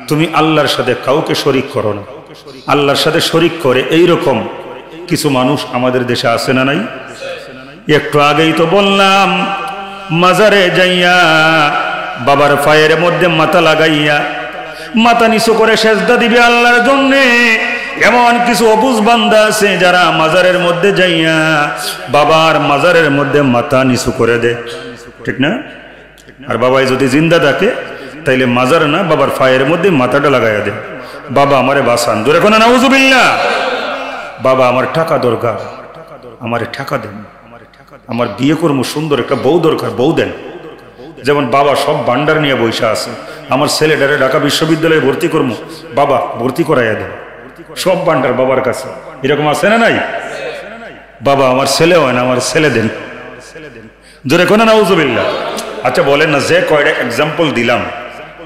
তুমি আল্লাহর সাথে কাউকে শরীক করো না। আল্লাহর সাথে শরীক করে এইরকম কিছু মানুষ আমাদের দেশে আছে না নাই? একটু আগেই তো বললাম, মাজারে যাইয়া বাবার পায়ের মধ্যে মাথা লাগাইয়া মাথা নিচু করে সেজদা দিবে আল্লাহর জন্যে। এমন কিছু অবুঝ বান্দা আছে যারা মাজারের মধ্যে যাইয়া বাবার মাজারের মধ্যে মাথা নিচু করে দেয়, ঠিক না? আর বাবাই যদি জিন্দা থাকে তাইলে মাজার না, বাবার পায়ের মধ্যে মাথাটা লাগাইয়া দেয়, বাবা আমারে বাঁচান। জোরে কোন নাউজুবিল্লাহ। বাবা আমার টাকা দরকার, আমারে টাকা দেন, আমার বিয়ে করবো, সুন্দর একটা বউ দরকার, বউ দেন। যেমন বাবা সব ভান্ডার নিয়ে বৈশা আছে, আমার ছেলেটারে ঢাকা বিশ্ববিদ্যালয়ে ভর্তি করবো, বাবা ভর্তি করাইয়া দেন, সব ভান্ডার বাবার কাছে। এরকম আছে না নাই? বাবা আমার ছেলে হয় না, আমার ছেলে দেন। জোরে কোন নাউজুবিল্লাহ। আচ্ছা বলেন না, যে কয়টা এক্সাম্পল দিলাম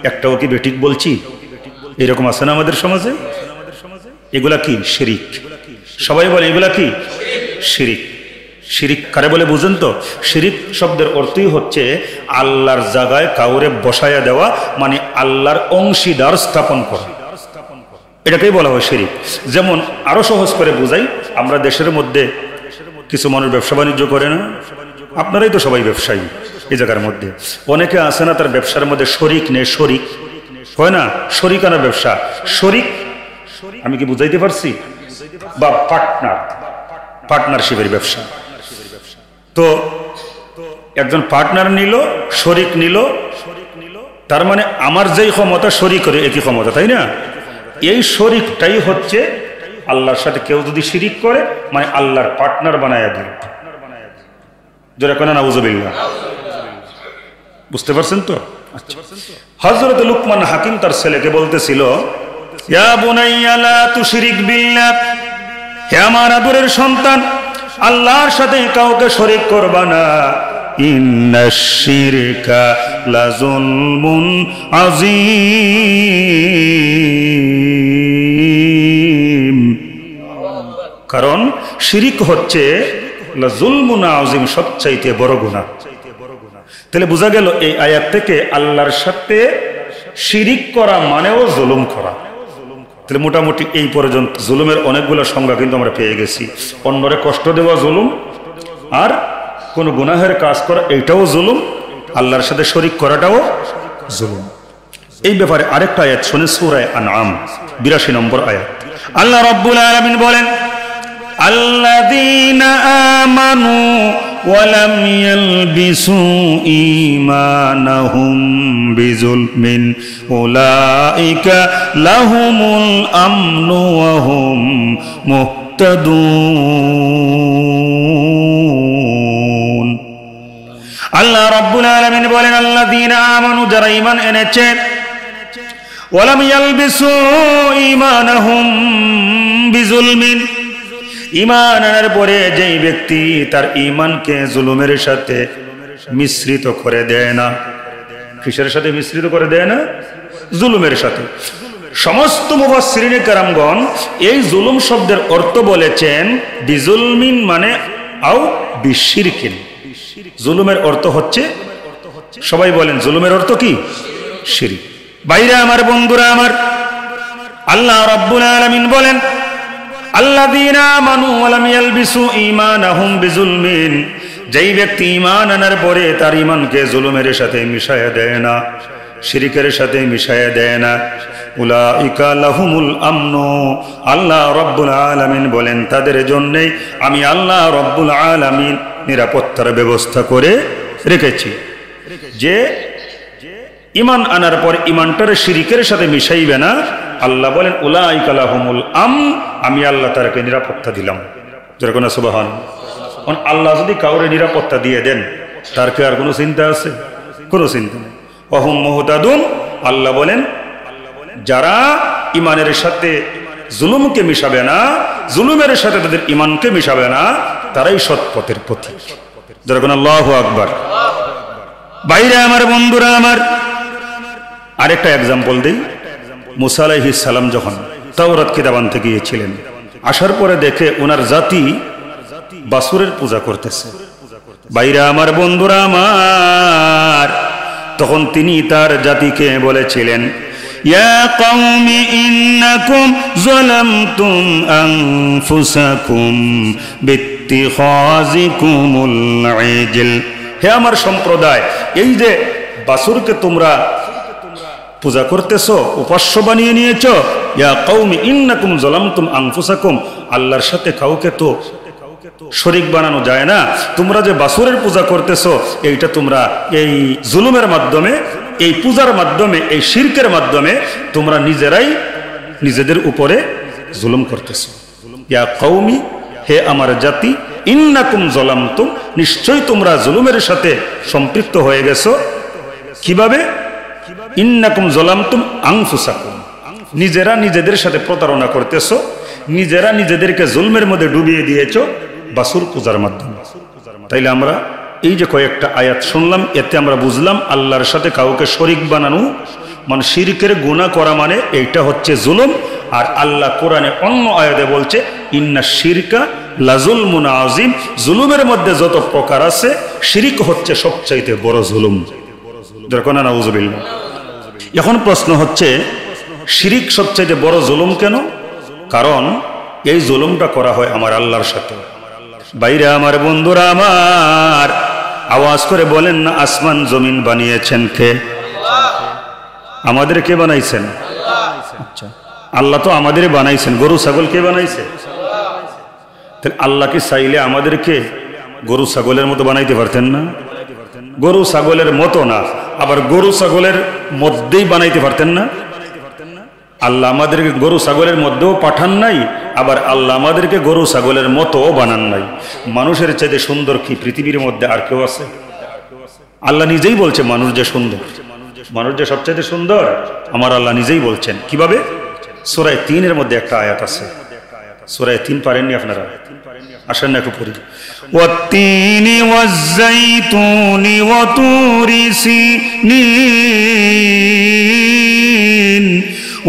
একটাও কি বেঠিক বলছি? এরকম আছে না আমাদের সমাজে? এগুলা কি? শিরিক। সবাই বলে এগুলা কি? শিরিক। শিরিক কারে বলে বুঝেন তো? শিরিক শব্দের অর্থই হচ্ছে আল্লাহর জায়গায় কাউরে বসায়া দেওয়া, মানে আল্লাহর অংশীদার স্থাপন করা, এটাকেই বলা হয় শিরিক। যেমন আরো সহজ করে বুঝাই, আমরা দেশের মধ্যে কিছু মানুষ ব্যবসা বাণিজ্য করে না? আপনারাই তো সবাই ব্যবসায়ী এই জায়গার মধ্যে। অনেকে আছে না তার ব্যবসার মধ্যে শরিক নেই, শরিক হয় না, শরিকানা ব্যবসা। শরিক আমি কি বুঝাইতে পারছি? বা পার্টনার, পার্টনারশিপের ব্যবসা। তো একজন পার্টনার নিল, শরিক নিল, তার মানে আমার যেই ক্ষমতা শরিক করে একই ক্ষমতা, তাই না? এই শরিকটাই হচ্ছে আল্লাহর সাথে কেউ যদি শিরিক করে, মানে আল্লাহর পার্টনার বানায়া দিল। যারা কোন নাউজুবিল্লাহ। বুঝতে পারছেন তো? হযরত লুকমান হাকিম তার ছেলেকে বলতেছিল, ইয়া বুনাইয়া লা তুশরিক বিল্লাহ, হে আমার আদরের সন্তান, আল্লাহর সাথে কাউকে শরীক করবা না। ইন্নাশ শিরকা লাযুলমুন আযীম, কারণ শিরিক হচ্ছে লাযুলমুন আযীম, সবচাইতে বড় গুনাহ। তাহলে বোঝা গেল এই আয়াত থেকে আল্লাহর সাথে শিরিক করা মানেও জুলুম করা। তাহলে মোটামুটি এই পর্যন্ত জুলুমের অনেকগুলো সংজ্ঞা কিন্তু আমরা পেয়ে গেছি। অন্যরে কষ্ট দেওয়া জুলুম, আর কোন গুনাহের কাজ করা এইটাও জুলুম, আল্লাহর সাথে শরিক করাটাও জুলুম। এই ব্যাপারে আরেকটা আয়াত শুনে, সূরা আনআম ৮২ নম্বর আয়াত। আল্লাহ রাব্বুল আলামিন বলেন, আল্লাযীনা আমানু ওয়া লাম ইয়ালবিসু ঈমানাহুম বিযুলমিন উলাইকা লাহুমুল আমনু ওয়া হুম মুহতাদুন। আল্লাহ রাব্বুল আলামিন বলেন, আল্লাযীনা আমানু, যারা ঈমান এনেছে, ওয়া লাম ইয়ালবিসু ঈমানাহুম বিযুলমিন, ঈমান আনার পরে যেই ব্যক্তি তার ঈমানকে জুলুমের সাথে মিশ্রিত করে দেয় না। কিসের সাথে মিশ্রিত করে দেয় না? জুলুমের সাথে। সমস্ত মুফাসসিরিনে কেরামগণ এই জুলুম শব্দের অর্থ বলেছেন বিজুলমিন মানে আও বিশিরকিন। জুলুমের অর্থ হচ্ছে, সবাই বলেন জুলুমের অর্থ কি? শিরক। ভাইরা আমার, বন্ধুরা আমার, আল্লাহ রাব্বুল আলামিন বলেন, আল্লাযীনা আমানু ওয়া লাম ইয়ালবিসু ঈমানাহুম বিযুলমিন, যেই ব্যক্তি ঈমান আনার পরে তার ঈমানকে জুলুমের সাথে মিশায়া দেয় না, শিরকের সাথে মিশায়া দেয় না, উলাইকা লাহুমুল আমনু, আল্লাহ রাব্বুল আলামিন বলেন তাদের জন্যই আমি আল্লাহ রাব্বুল আলামিন নিরাপত্তার ব্যবস্থা করে রেখেছি। যে ঈমান আনার পর ঈমানটার শিরকের সাথে মিশাইবে না, আল্লাহ বলেন উলাইকা লাহুমুল আমন, আমি আল্লাহ তারকে নিরাপত্তা দিলাম। যেরকম সুবহানাল্লাহ। আল্লাহ যদি কাউরে নিরাপত্তা দিয়ে দেন, তার কি আর কোনো চিন্তা আছে? কোনো চিন্তা নেই। ওয়া হুম মুহতাদুন, আল্লাহ বলেন যারা ঈমানের সাথে জুলুমকে মিশাবে না, জুলুমের সাথে তাদের ঈমানকে মিশাবে না, তারাই সৎ পথের পথিক। যেরকম আল্লাহু আকবার। বাইরে আমার, বন্ধুরা আমার, আরেকটা এক্সাম্পল দেই। মুসা আলাইহিস সালাম যখন তাওরাত কিতাব আনতে গিয়েছিলেন, আসার পরে দেখে ওনার জাতি বাছুরের পূজা করতেছে। বাইরে আমার, বন্ধুরা আমার, তখন তিনি তার জাতিকে বলেছিলেন, ইয়া কওমি ইন্নাকুম যালামতুম আনফুসাকুম বিত্তিখাযিকুমুল ইজল। হে আমার সম্প্রদায়, এই যে বাছুরকে তোমরা পূজা করতেছো, উপাস্য বানিয়ে নিয়েছো, ইয়া কওমি ইন্নাকুম যালামতুম আনফুসাকুম, আল্লাহর সাথে কাউকে তো শরীক বানানো যায় না। তোমরা যে বাছুরের পূজা করতেছো, এইটা তোমরা এই জুলুমের মাধ্যমে, এই পূজার মাধ্যমে, এই শিরকের মাধ্যমে তোমরা নিজেরাই নিজেদের উপরে জুলুম করতেছো। ইয়া কওমি, হে আমার জাতি, ইন্নাকুম যালামতুম, নিশ্চয়ই তোমরা জুলুমের সাথে সম্পৃক্ত হয়ে গেছো। কিভাবে? ইন্নাকুম যালামতুম আনফুসাকুম, নিজেরা নিজেদের সাথে প্রতারণা করতেছো, নিজেরা নিজেদেরকে জুলমের মধ্যে ডুবিয়ে দিয়েছো বাছুর পূজার মাধ্যমে। তাইলে আমরা এই যে কয়েকটা আয়াত শুনলাম, এতে আমরা বুঝলাম আল্লাহর সাথে কাউকে শরীক বানানো মানে শিরকের গুনাহ করা, মানে এইটা হচ্ছে জুলুম। আর আল্লাহ কোরআনে অন্য আয়াতে বলছে, ইন্না শিরকা লাযুলমুন আযীম, জুলুমের মধ্যে যত প্রকার আছে শিরক হচ্ছে সবচাইতে বড় জুলুম। দেখো না, নাউযুবিল্লাহ। এখন প্রশ্ন হচ্ছে, শিরক সবচাইতে বড় জুলুম কেন? কারণ এই জুলুমটা করা হয় আমার আল্লাহর সাথে। বাইরে আমার বন্ধুরা আমার, আওয়াজ করে বলেন না, আসমান জমিন বানিয়েছেন কে? আমাদের কে বানাইছেন? আচ্ছা, আল্লাহ তো আমাদের বানাইছেন। গরু ছাগল কে বানাইছে? তাহলে আল্লাহ কি চাইলে আমাদেরকে গরু ছাগলের মতো বানাইতে পারতেন না? গরু ছাগলের মতো না, আবার গরু ছাগলের মধ্যেই বানাইতে পারতেন না? আল্লাহ আমাদেরকে গরু ছাগলের মধ্যেও পাঠান নাই, আবার আল্লাহ আমাদেরকে গরু ছাগলের মতোও বানান নাই। মানুষের চাইতে সুন্দর কি পৃথিবীর মধ্যে আর কেউ আছে? আল্লাহ নিজেই বলছে মানুষ যে সুন্দর, মানুষ যে সবচাইতে সুন্দর, আমার আল্লাহ নিজেই বলছেন। কিভাবে? সূরা ৩-এর মধ্যে একটা আয়াত আছে। সূরা ৩ পারেননি আপনারা? আসেন না একটু পড়ি। ওয়াত-তিনি ওয়াজ-যাইতুনি ওয়া তুরি সিনিন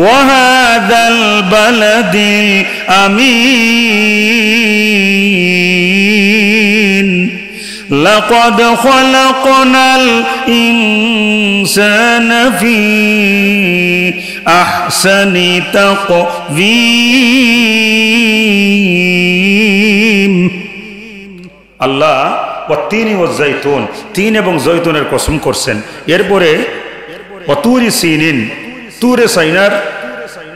ওয়া হাযাল বালাদিল আমিন লাকাদ খালাকনাল ইনসানা ফি আহসানি তাকওয়ীম। আল্লাহ ওয়াত-তিনি ওয়াজ-যাইতুন, তিন এবং জৈতুনের কসম করছেন। এরপরে ওয়া তুরি সিনিন, তুরে সাইনার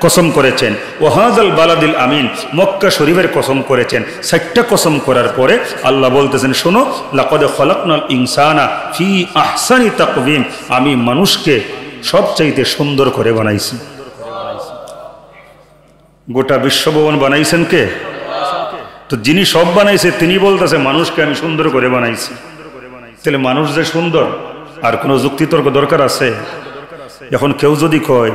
কসম করেছেন। ওয়া হাযাল বালাদিল আমিন, মক্কা শরীফের কসম করেছেন। ৬০টা কসম করার পরে আল্লাহ বলতেছেন, শোনো, লাকাদ খালাকনাল ইনসানা ফি আহসানি তাকওয়ীম, আমি মানুষকে সবচাইতে সুন্দর করে বানাইছি। গোটা বিশ্বভবন বানাইছেন কে? তো যিনি সব বানাইছে তিনি বলতেছে মানুষকে আমি সুন্দর করে বানাইছি। তাহলে মানুষ যে সুন্দর, আর কোনো যুক্তিতর্ক দরকার আছে? এখন কেউ যদি কয়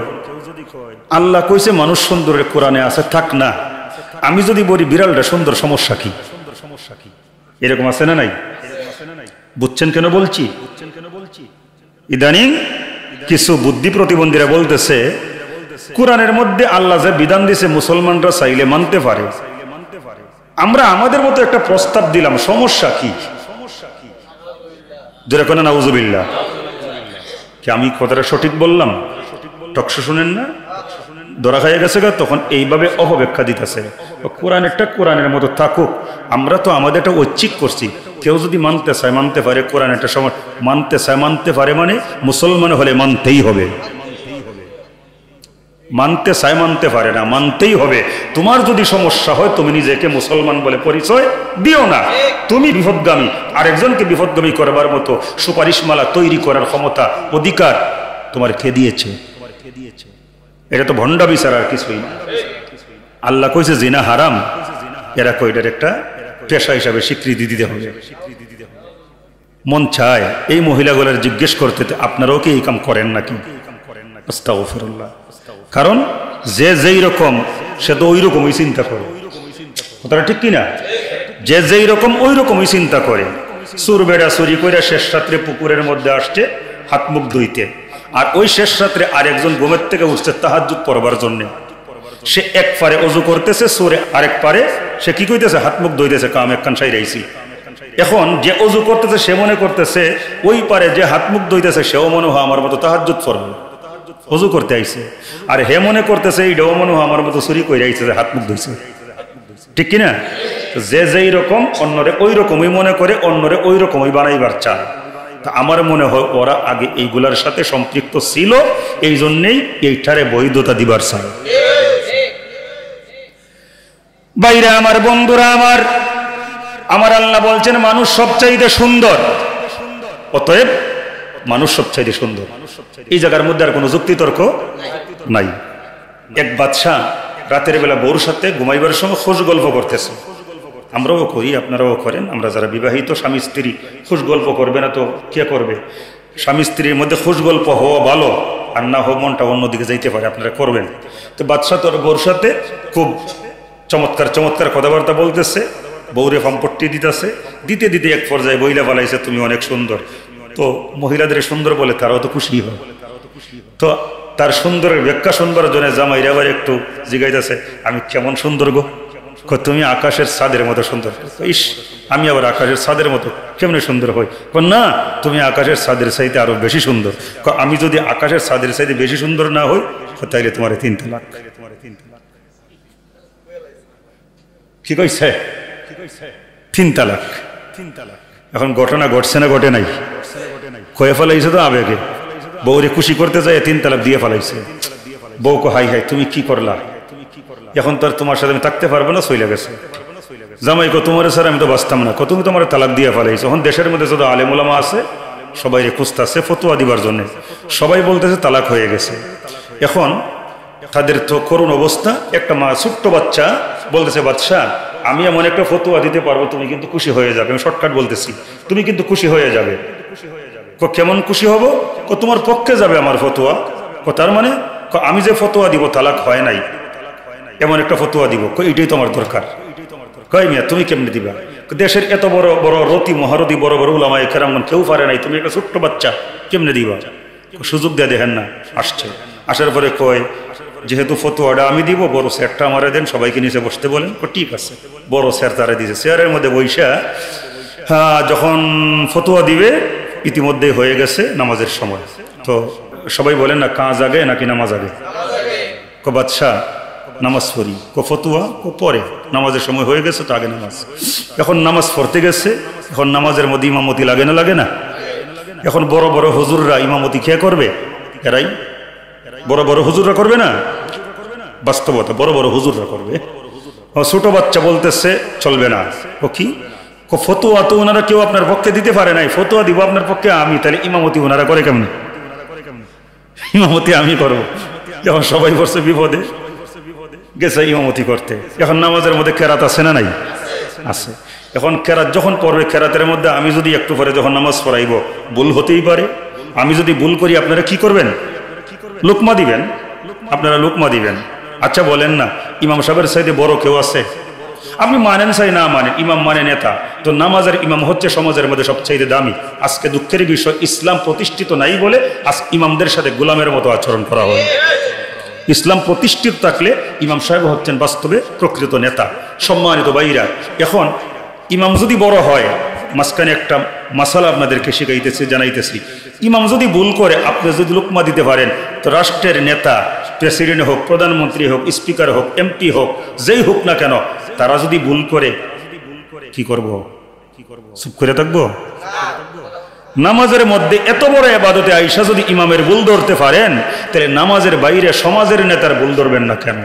আল্লাহ কইছে মানুষ সুন্দর, কোরআনে আছে, থাক না, আমি যদি বলি বিড়ালটা সুন্দর, সমস্যা কি? এরকম আছে না নাই? বুঝছেন কেন বলছি? ইদানিং কিছু বুদ্ধি প্রতিবন্ধীরা বলতেছে কোরআনের মধ্যে আল্লাহ যে বিধান দিছে মুসলমানরা চাইলে মানতে পারে, আমরা আমাদের মতো একটা প্রস্তাব দিলাম, সমস্যা কি? যেরকম নাউযুবিল্লাহ। কি আমি কথাটা সঠিক বললাম? টকশো শুনেন না, ধরা খাইয়া গেছে গা, তখন এইভাবে অপব্যাখ্যা দিতেছে। কোরআনেরটা কোরআনের মতো থাকুক, আমরা তো আমাদেরটা ঐচ্ছিক করছি। কেউ যদি মানতে চায় মানতে পারে, কোরআনেরটা সময় মানতে চায় মানতে পারে, মানে মুসলমান হলে মানতেই হবে। মানতে চায় মানতে পারে না, মানতেই হবে। তোমার যদি সমস্যা হয় তুমি নিজেকে মুসলমান বলে পরিচয় দিও না। তুমি বিপদগামী, আরেকজনকে বিপদগামী করবার মতো সুপারিশমালা তৈরি করার ক্ষমতা, অধিকার তোমার কে দিয়েছে? এটা তো ভণ্ডা বিচার, আর কিছুই না। আল্লাহ কইছে জিনা হারাম, এরা কইটার একটা পেশা হিসাবে স্বীকৃতি দিতে হবে। মন চায় এই মহিলাগুলোর জিজ্ঞেস করতে, আপনারাও কি এই কাম করেন নাকি? আস্তাগফিরুল্লাহ। কারণ যে যেই রকম সে তো ওই রকমই চিন্তা করে, কথাটা ঠিক কিনা? যে যেই রকম ওই রকমই চিন্তা করে। চুর বেড়া চুরি করে শেষ রাত্রে পুকুরের মধ্যে আসছে হাত মুখ ধুইতে, আর ওই শেষ রাত্রে আরেকজন ঘুমের থেকে উঠছে তাহাজ্জুদ পড়বার জন্য। সে এক পারে অজু করতেছে, চোরে আরেক পারে সে কি কইতেছে, হাত মুখ ধুইতেছে, কাম একখান সাইরাইছি। এখন যে অজু করতেছে সে মনে করতেছে ওই পারে যে হাত মুখ ধুইতেছে সেও মনে হয় আমার মতো তাহাজ্জুদ পড়বে, অজু করতে আইছে। আর হে মনে করতেছে এইটাও মনে হয় আমার মতো চুরি করে আইছে যে হাত মুখ ধুইছে, ঠিক কিনা? যে যেই রকম অন্যরে ওই রকমই মনে করে, অন্যরে ওই রকমই বানাইবার চায়। তা আমার মনে হয় ওরা আগে এইগুলার সাথে সম্পৃক্ত ছিল, এই জন্যেই এইটারে বৈধতা দিবার চায়। বাইরে আমার বন্ধুরা, আমার আল্লাহ বলছেন মানুষ সবচাইতে সুন্দর, অতএব মানুষ সবচাইতে সুন্দর। এই জায়গার মধ্যে আর কোনো যুক্তিতর্ক নাই। এক বাদশা রাতের বেলা বউর সাথে ঘুমাইবার সময় খোঁজ গল্প করতেছে। আমরাও করি, আপনারাও করেন। আমরা যারা বিবাহিত স্বামী স্ত্রী, খোঁজ গল্প করবে না তো কে করবে? স্বামী স্ত্রীর মধ্যে খোঁজ গল্প হওয়া ভালো, আর না হোক মনটা অন্যদিকে যাইতে পারে, আপনারা করবেন। তো বাদশা তোর বউর সাথে খুব চমৎকার চমৎকার কথাবার্তা বলতেছে, বউরে সম্পত্তি দিতেছে, দিতে দিতে এক পর্যায়ে বইলা বলাইছে তুমি অনেক সুন্দর। তো মহিলাদের সুন্দর বলে তারাও তো খুশি হয়। তো তার সুন্দরের ব্যাখ্যা শুনবার জন্য জামাইরা আবার একটু জিগাইতেছে আমি কেমন সুন্দর গো? তুমি আকাশের ছাদের মতো সুন্দর। ইস, আমি আবার আকাশের ছাদের মতো কেমনে সুন্দর হই? না, তুমি আকাশের ছাদের চাইতে আরো বেশি সুন্দর। আমি যদি আকাশের ছাদের চাইতে বেশি সুন্দর না হই তাইলে তোমার 3 তালাক। কি কইছে? 3 তালাক। এখন ঘটনা ঘটছে না ঘটে নাই? কয়ে ফেলাইছে তো আবেগে, বউরে খুশি করতে যায় 3 তালাক দিয়ে ফেলাইছে। বউ কো হাই হাই তুমি কি করলা? এখন তো আর তোমার সাথে আমি থাকতে পারবো না, চলে গেছে। জামাই কো তোমার স্যার আমি তো বাঁচতাম না, তুমি তোমার তালাক দিয়ে ফেলাইছো। এখন দেশের মধ্যে যত আলেম ওলামা আছে সবাই খুঁজতেছে ফতোয়া দিবার জন্য, সবাই বলতেছে তালাক হয়ে গেছে। এখন তাদের তো করুণ অবস্থা। একটা মা ছোট্ট বাচ্চা বলতেছে বাদশা আমি এমন একটা ফতোয়া দিতে পারবো তুমি কিন্তু খুশি হয়ে যাবে। আমি শর্টকাট বলতেছি, তুমি কিন্তু খুশি হয়ে যাবে। কেমন খুশি হব? তোমার পক্ষে যাবে আমার ফতোয়া। তার মানে আমি যে ফতোয়া দিব তালাক হয় নাই এমন একটা ফতোয়া দিব, এটাই তো আমার দরকার। কই মিয়া তুমি কেমনে দিবা? দেশের এত বড় বড় রতি মহারতি বড় বড় উলামায়ে কেরামগণ কেউ পারে নাই, তুমি একটা ছোট্ট বাচ্চা কেমনে দিবা? সুযোগ দেয়া দেখেন না। আসছে, আসার পরে কয় যেহেতু ফতোয়াটা আমি দিব, বড় স্যারটা আমারে দেন, সবাইকে নিচে বসতে বলেন। ঠিক আছে, বড় স্যার তারা দিয়েছে। চেয়ারের মধ্যে বৈশা যখন ফতোয়া দিবে ইতিমধ্যে হয়ে গেছে নামাজের সময়। তো সবাই বলেন না কাজ আগে নাকি নামাজ আগে? বাদশা নামাজ পড়ি, ফতুয়া পরে, নামাজের সময় হয়ে গেছে তো আগে নামাজ। এখন নামাজ পড়তে গেছে, এখন নামাজের মধ্যে ইমামতি লাগে না লাগে না? এখন বড় বড় হুজুররা ইমামতি কে করবে? এরাই বড় বড় হুজুররা করবে না? বাস্তবতা বড় বড় হুজুররা করবে। ছোট বাচ্চা বলতেছে চলবে না। ও কি ফতুয়া তো ওনারা কেউ আপনার পক্ষে দিতে পারে নাই, ফতুয়া দিব আপনার পক্ষে আমি, তাহলে ইমামতি ওনারা করে কেমন? ইমামতি আমি করবো। যখন সবাই পড়ছে বিপদে গেছে ইমামতি করতে। এখন নামাজের মধ্যে কেরাত আছে না নাই? আছে। এখন কেরাত যখন পড়বে, কেরাতের মধ্যে আমি যদি একটু পরে যখন নামাজ পড়াইব ভুল হতেই পারে। আমি যদি ভুল করি আপনারা কি করবেন? লুকমা দিবেন, আপনারা লুকমা দিবেন। আচ্ছা বলেন না ইমাম সাহেবের চাইতে বড় কেউ আছে? আপনি মানেন চাই না মানেন, ইমাম মানে নেতা। তো নামাজের ইমাম হচ্ছে সমাজের মধ্যে সবচাইতে দামি। আজকে দুঃখের বিষয় ইসলাম প্রতিষ্ঠিত নাই বলে আজ ইমামদের সাথে গোলামের মতো আচরণ করা হয়। ইসলাম প্রতিষ্ঠিত থাকলে ইমাম সাহেব হচ্ছেন বাস্তবে প্রকৃত নেতা। সম্মানিত ভাইরা, এখন ইমাম যদি বড় হয়, মাঝখানে একটা মাসালা আপনাদেরকে শিখাইতেছি জানাইতেছি, ইমাম যদি ভুল করে আপনি যদি লুকমা দিতে পারেন, তো রাষ্ট্রের নেতা, প্রেসিডেন্ট হোক, প্রধানমন্ত্রী হোক, স্পিকার হোক, এমপি হোক, যেই হোক না কেন, তারা যদি ভুল করে কি করব? চুপ করে থাকবো? নামাজের মধ্যে এত বড় ইবাদতে আয়েশা যদি ইমামের ভুল ধরতে পারেন, তাহলে নামাজের বাইরে সমাজের নেতার ভুল ধরবেন না কেন?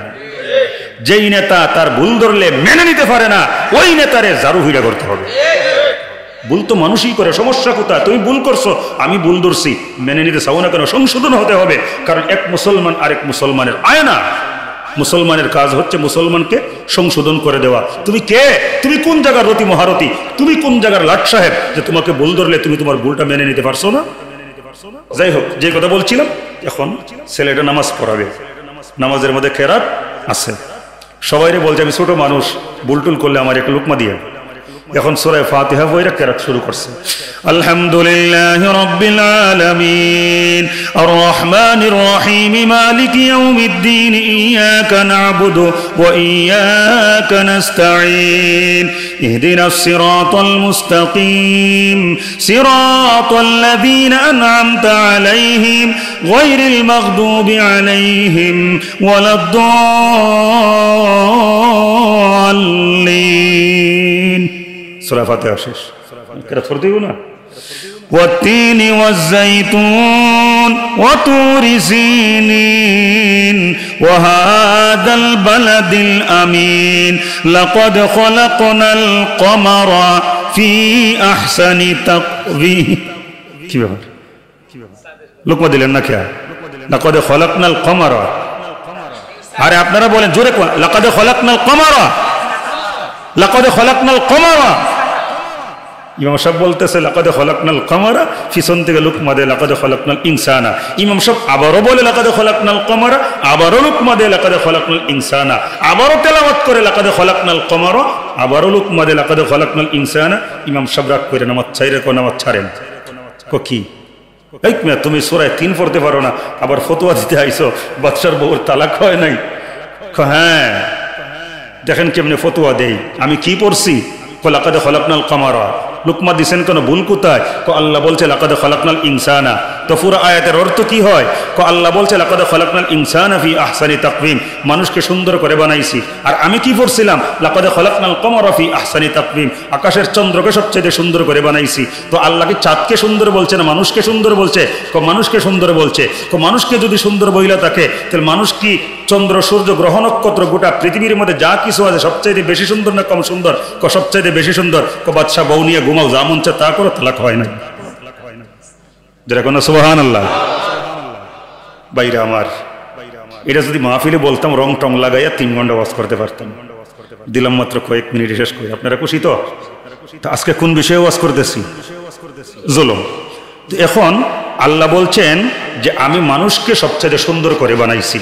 যেই নেতা তার ভুল ধরলে মেনে নিতে পারে না, ওই নেতারে জারু হিড়া করতে হবে। ভুল তো মানুষই করে, সমস্যা কোথায়? তুমি ভুল করছো, আমি ভুল ধরছি, মেনে নিতে চাও না কেন? সংশোধন হতে হবে। কারণ এক মুসলমান আরেক মুসলমানের আয়না। মুসলমানের কাজ হচ্ছে মুসলমানকে সংশোধন করে দেওয়া। তুমি কে? তুমি কোন জায়গার রতি মহারতি? তুমি কোন জায়গার লাট সাহেব যে তোমাকে ভুল ধরলে তুমি তোমার ভুলটা মেনে নিতে পারছো না? যাই হোক, যে কথা বলছিলাম, এখন ছেলেটা নামাজ পড়াবে, নামাজের মধ্যে কেরাত আছে। সবাইরে বলছে আমি ছোট মানুষ, ভুলটুল করলে আমার একটা লুকমা দিয়ে। এখন সূরা ফাতিহা পড়ে কেরাত শুরু করছে। আলহামদুলিল্লাহি রাব্বিল আলামিন আর রহমানির রহিম মালিকি ইয়াউমিদ্দিন ইয়াকা না'বুদু ওয়া ইয়াকা নাস্তাঈন ইহদিনাস সিরাতাল মুস্তাকিম সিরাতাল লাযীনা আন'আমতা আলাইহিম গায়রিল মাগদুবি আলাইহিম ওয়ালাদ-দাল্লিন। সূরা ফাতিহা শেষ। কেরাত পড়তে হবে না? والتين والزيتون وطور سينين وهذا البلد الأمين لقد خلقنا القمر في أحسن تقويم কি ব্যাপার লোকমা দিলেন না খেয়া لقد خلقنا القمر আরে আপনারা বলেন জোরে কোন لقد خلقنا القمر لقد خلقنا القمر ইমাম সাহেব বলতেছে লাকাদ খলাকনাল কামারা, পিছন থেকে লুকমা দেয় লাকাদ খলাকনাল ইনসানা। ইমাম সাহেব আবারও বলে লাকাদ খলাকনাল কামারা, আবারও লুকমা দেয় লাকাদ খলাকনাল ইনসানা, আবারও তেলাওয়াত করে লাকাদ খলাকনাল কামারা, আবারও লুকমা দেয় লাকাদ খলাকনাল ইনসানা। ইমাম সাহেব রাগ করে নামাজ ছাইরে কো নামাজ ছাড়েন কো কি এই মিয়া তুমি সূরা 3 পড়তে পারো না আবার ফতোয়া দিতে আইছো বাদশার বউর তালাক হয় নাই? হ্যাঁ দেখেন কেমনে ফতোয়া দেই। আমি কি পড়ছি? কো লাকাদ খলাকনাল কামারা। লুকমা দিছেন কেন? ভুল কোথায়? কো আল্লাহ বলছে লাকাদ খলাকনাল ইনসানা। তো পুরো আয়াতের অর্থ কি হয়? কো আল্লাহ বলছে লাকাদ খলাকনাল ইনসানা ফি আহসানি তাকওয়িম, মানুষকে সুন্দর করে বানাইছি। আর আমি কি পড়ছিলাম? লাকাদ খলাকনাল কমারা ফি আহসানি তাকওয়িম, আকাশের চন্দ্রকে সবচেয়ে সুন্দর করে বানাইছি। তো আল্লাহ কি চাঁদকে সুন্দর বলছে না মানুষকে সুন্দর বলছে? কো মানুষকে সুন্দর বলছে। কো মানুষকে যদি সুন্দর বইলা থাকে তাহলে মানুষ কি চন্দ্র সূর্য গ্রহ নক্ষত্র গোটা পৃথিবীর মধ্যে যা কিছু আছে সবচাইতে বেশি সুন্দর না কম সুন্দর? কো সবচাইতে বেশি সুন্দর। কো বাদশা বউ নিয়ে ঘুমাও, যা মন চায় তা করো, তালাক হয় না। যেটা কোনো সুবহানাল্লাহ। বাইরে আমার এটা যদি মাহফিলে বলতাম রং টং লাগাইয়া 3 ঘন্টা ওয়াজ করতে পারতাম। দিলাম মাত্র কয়েক মিনিট শেষ করে। আপনারা খুশি তো? আজকে কোন বিষয়ে ওয়াজ করতেছি? জুলুম। এখন আল্লাহ বলছেন যে আমি মানুষকে সবচেয়ে সুন্দর করে বানাইছি।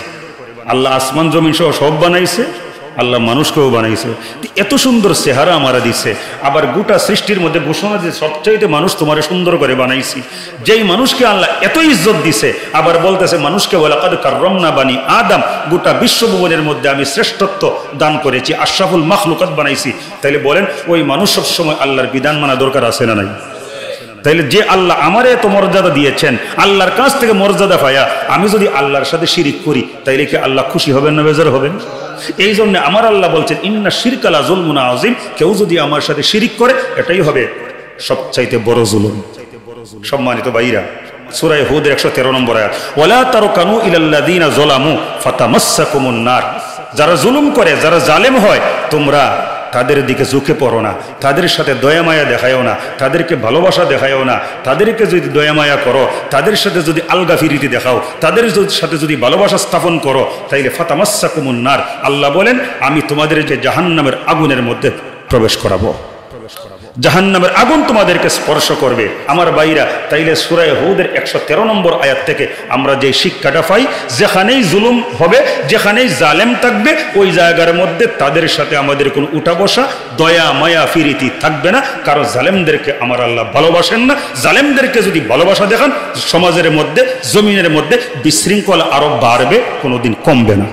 আল্লাহ আসমান জমিন সহ সব বানাইছে, আল্লাহ মানুষকেও বানাইছে। এত সুন্দর চেহারা আমারা দিছে, আবার গোটা সৃষ্টির মধ্যে ঘোষণা দিয়ে সবচাইতে মানুষ তোমারে সুন্দর করে বানাইছি। যেই মানুষকে আল্লাহ এত ইজ্জত দিছে, আবার বলতেছে মানুষকে ওয়ালাকাদ কাররামনা বানি আদম, গোটা বিশ্বভুবনের মধ্যে আমি শ্রেষ্ঠত্ব দান করেছি, আশরাফুল মাখলুকাত বানাইছি। তাইলে বলেন ওই মানুষ সবসময় আল্লাহর বিধান মানা দরকার আছে না নাই? তাইলে যে আল্লাহ আমারে এত মর্যাদা দিয়েছেন, আল্লাহর কাছ থেকে মর্যাদা পায়া আমি যদি আল্লাহর সাথে শিরিক করি তাইলে কি আল্লাহ খুশি হবেন না বেজার হবেন? এই জন্য আমার আল্লাহ বলছেন ইন্না শিরকা লা যুলমুন আযীম, কেউ যদি আমার সাথে শিরিক করে এটাই হবে সবচাইতে বড় জুলুম। সম্মানিত ভাইরা, সূরা হুদের 113 নম্বর আয়াত, ওয়ালা তারকানু ইলাল্লাযিনা যালামু ফাতামাসসাকুমুন নার, যারা জুলুম করে, যারা জালেম হয়, তোমরা তাদের দিকে ঝুঁকে পড়ো না, তাদের সাথে দয়া মায়া দেখায়ও না, তাদেরকে ভালোবাসা দেখায়ও না। তাদেরকে যদি দয়া মায়া করো, তাদের সাথে যদি আলগা ফিরিতি দেখাও, তাদের সাথে যদি ভালোবাসা স্থাপন করো, তাইলে ফাতামাসসাকুমুন নার, আল্লাহ বলেন আমি তোমাদের যে জাহান্নামের আগুনের মধ্যে প্রবেশ করাবো, জাহান্নামের আগুন তোমাদেরকে স্পর্শ করবে। আমার ভাইরা, তাইলে সূরা হুদের 113 নম্বর আয়াত থেকে আমরা যে শিক্ষাটা পাই, যেখানেই জুলুম হবে, যেখানেই জালেম থাকবে, ওই জায়গার মধ্যে তাদের সাথে আমাদের কোনো উঠা বসা, দয়া মায়া ফিরিতি থাকবে না। কারণ জালেমদেরকে আমার আল্লাহ ভালোবাসেন না। জালেমদেরকে যদি ভালোবাসা দেখান, সমাজের মধ্যে, জমিনের মধ্যে বিশৃঙ্খলা আরো বাড়বে, কোনোদিন কমবে না।